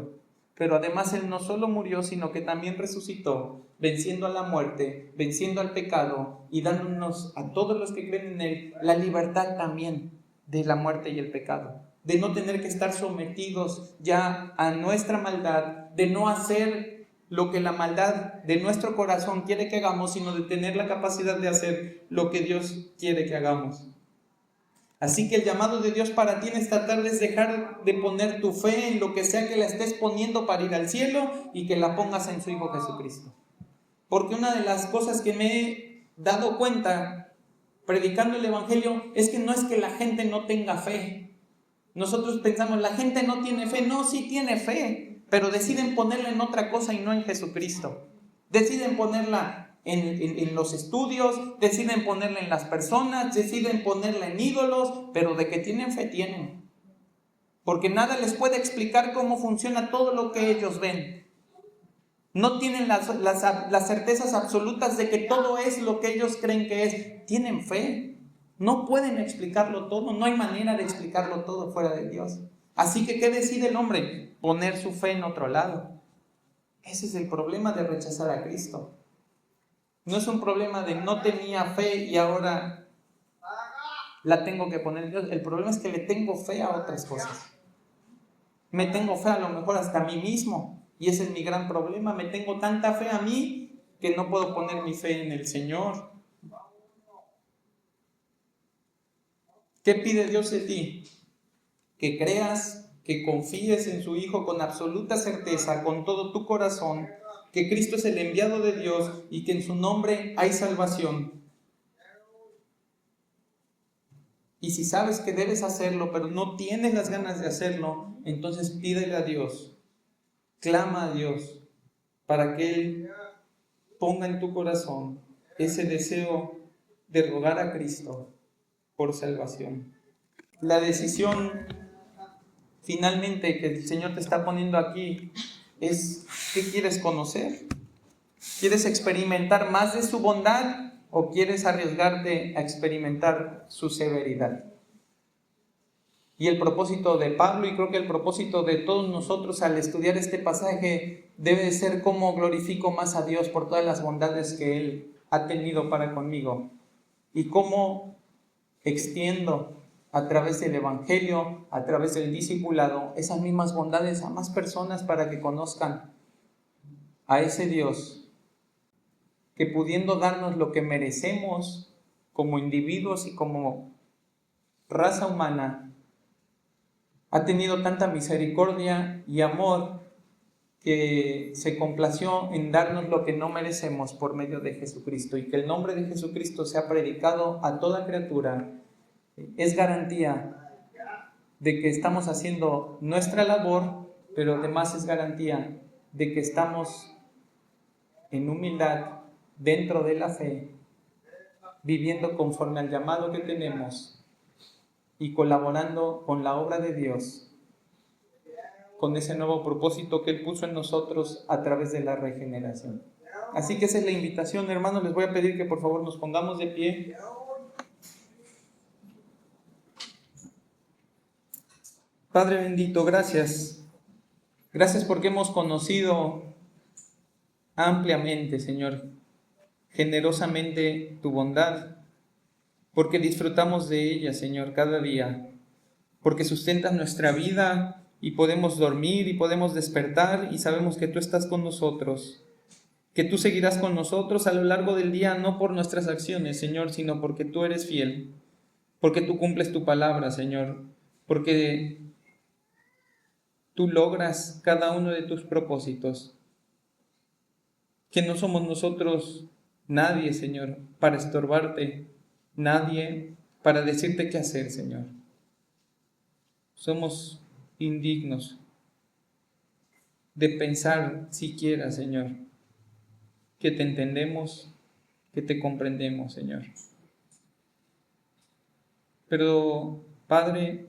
Pero además Él no solo murió, sino que también resucitó, venciendo a la muerte, venciendo al pecado y dándonos a todos los que creen en Él la libertad también de la muerte y el pecado, de no tener que estar sometidos ya a nuestra maldad, de no hacer lo que la maldad de nuestro corazón quiere que hagamos, sino de tener la capacidad de hacer lo que Dios quiere que hagamos. Así que el llamado de Dios para ti en esta tarde es dejar de poner tu fe en lo que sea que la estés poniendo para ir al cielo y que la pongas en su Hijo Jesucristo. Porque una de las cosas que me he dado cuenta predicando el Evangelio es que no es que la gente no tenga fe. Nosotros pensamos, la gente no tiene fe. No, sí tiene fe, pero deciden ponerla en otra cosa y no en Jesucristo. Deciden ponerla en los estudios, deciden ponerla en las personas, deciden ponerla en ídolos, pero de que tienen fe tienen. Porque nada les puede explicar cómo funciona todo lo que ellos ven. No tienen las certezas absolutas de que todo es lo que ellos creen que es. Tienen fe. No pueden explicarlo todo, no hay manera de explicarlo todo fuera de Dios. Así que, ¿qué decide el hombre? Poner su fe en otro lado. Ese es el problema de rechazar a Cristo. No es un problema de no tenía fe y ahora la tengo que poner en Dios. El problema es que le tengo fe a otras cosas. Me tengo fe a lo mejor hasta a mí mismo. Y ese es mi gran problema. Me tengo tanta fe a mí que no puedo poner mi fe en el Señor. ¿Qué pide Dios de ti? Que creas, que confíes en su Hijo con absoluta certeza, con todo tu corazón, que Cristo es el enviado de Dios y que en su nombre hay salvación. Y si sabes que debes hacerlo, pero no tienes las ganas de hacerlo, entonces pídele a Dios, clama a Dios, para que Él ponga en tu corazón ese deseo de rogar a Cristo por salvación. La decisión finalmente que el Señor te está poniendo aquí es: ¿qué quieres conocer? ¿Quieres experimentar más de su bondad o quieres arriesgarte a experimentar su severidad? Y el propósito de Pablo, y creo que el propósito de todos nosotros al estudiar este pasaje, debe de ser cómo glorifico más a Dios por todas las bondades que Él ha tenido para conmigo y cómo extiendo a través del Evangelio, a través del discipulado, esas mismas bondades a más personas para que conozcan a ese Dios que, pudiendo darnos lo que merecemos como individuos y como raza humana, ha tenido tanta misericordia y amor que se complació en darnos lo que no merecemos por medio de Jesucristo, y que el nombre de Jesucristo sea predicado a toda criatura. Es garantía de que estamos haciendo nuestra labor, pero además es garantía de que estamos en humildad dentro de la fe, viviendo conforme al llamado que tenemos y colaborando con la obra de Dios, con ese nuevo propósito que Él puso en nosotros a través de la regeneración. Así que esa es la invitación, hermanos. Les voy a pedir que por favor nos pongamos de pie. Padre bendito, gracias. Gracias porque hemos conocido ampliamente, Señor, generosamente tu bondad, porque disfrutamos de ella, Señor, cada día, porque sustentas nuestra vida y podemos dormir y podemos despertar y sabemos que tú estás con nosotros, que tú seguirás con nosotros a lo largo del día, no por nuestras acciones, Señor, sino porque tú eres fiel, porque tú cumples tu palabra, Señor, porque tú logras cada uno de tus propósitos, que no somos nosotros nadie, Señor, para estorbarte, nadie para decirte qué hacer, Señor. somos indignos de pensar siquiera, Señor, que te entendemos, que te comprendemos, Señor. Pero, Padre,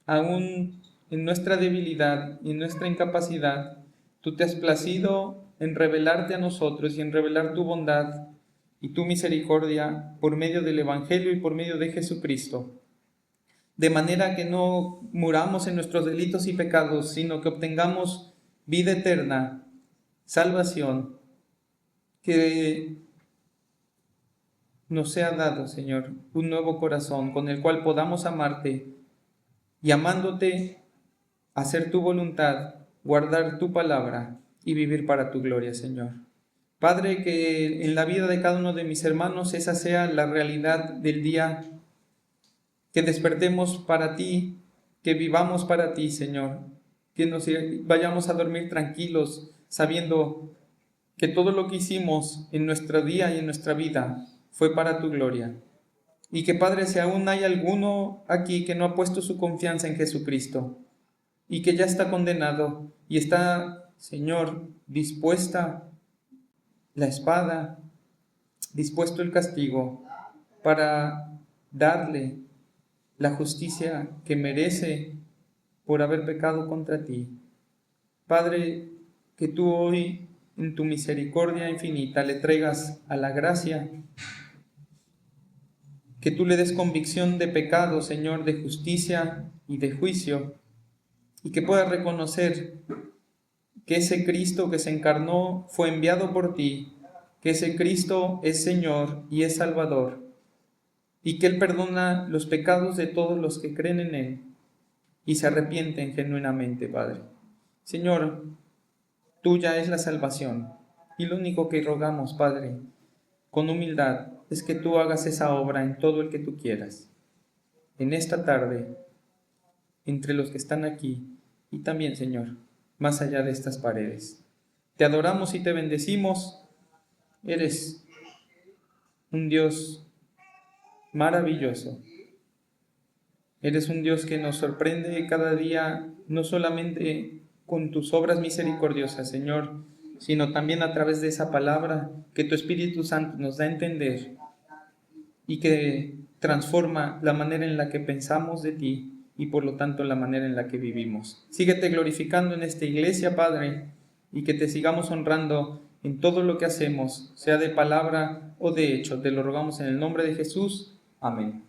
aún en nuestra debilidad y en nuestra incapacidad, tú te has placido en revelarte a nosotros y en revelar tu bondad y tu misericordia por medio del Evangelio y por medio de Jesucristo. De manera que no muramos en nuestros delitos y pecados, sino que obtengamos vida eterna, salvación, que nos sea dado, Señor, un nuevo corazón con el cual podamos amarte y amándote, hacer tu voluntad, guardar tu palabra y vivir para tu gloria, Señor. Padre, que en la vida de cada uno de mis hermanos esa sea la realidad del día, que despertemos para ti, que vivamos para ti, Señor, que nos vayamos a dormir tranquilos, sabiendo que todo lo que hicimos en nuestro día y en nuestra vida fue para tu gloria. Y que, Padre, si aún hay alguno aquí que no ha puesto su confianza en Jesucristo y que ya está condenado y está, Señor, dispuesta la espada, dispuesto el castigo para darle la justicia que merece por haber pecado contra ti. Padre, que tú hoy, en tu misericordia infinita, le traigas a la gracia, que tú le des convicción de pecado, Señor, de justicia y de juicio, y que pueda reconocer que ese Cristo que se encarnó fue enviado por ti, que ese Cristo es Señor y es Salvador, y que Él perdona los pecados de todos los que creen en Él y se arrepienten genuinamente, Padre. Señor, tuya es la salvación, y lo único que rogamos, Padre, con humildad, es que tú hagas esa obra en todo el que tú quieras. En esta tarde, entre los que están aquí, y también, Señor, más allá de estas paredes. Te adoramos y te bendecimos. Eres un Dios maravilloso. Eres un Dios que nos sorprende cada día, no solamente con tus obras misericordiosas, Señor, sino también a través de esa palabra que tu Espíritu Santo nos da a entender y que transforma la manera en la que pensamos de ti y por lo tanto la manera en la que vivimos. Síguete glorificando en esta iglesia, Padre, y que te sigamos honrando en todo lo que hacemos, sea de palabra o de hecho. Te lo rogamos en el nombre de Jesús. Amén.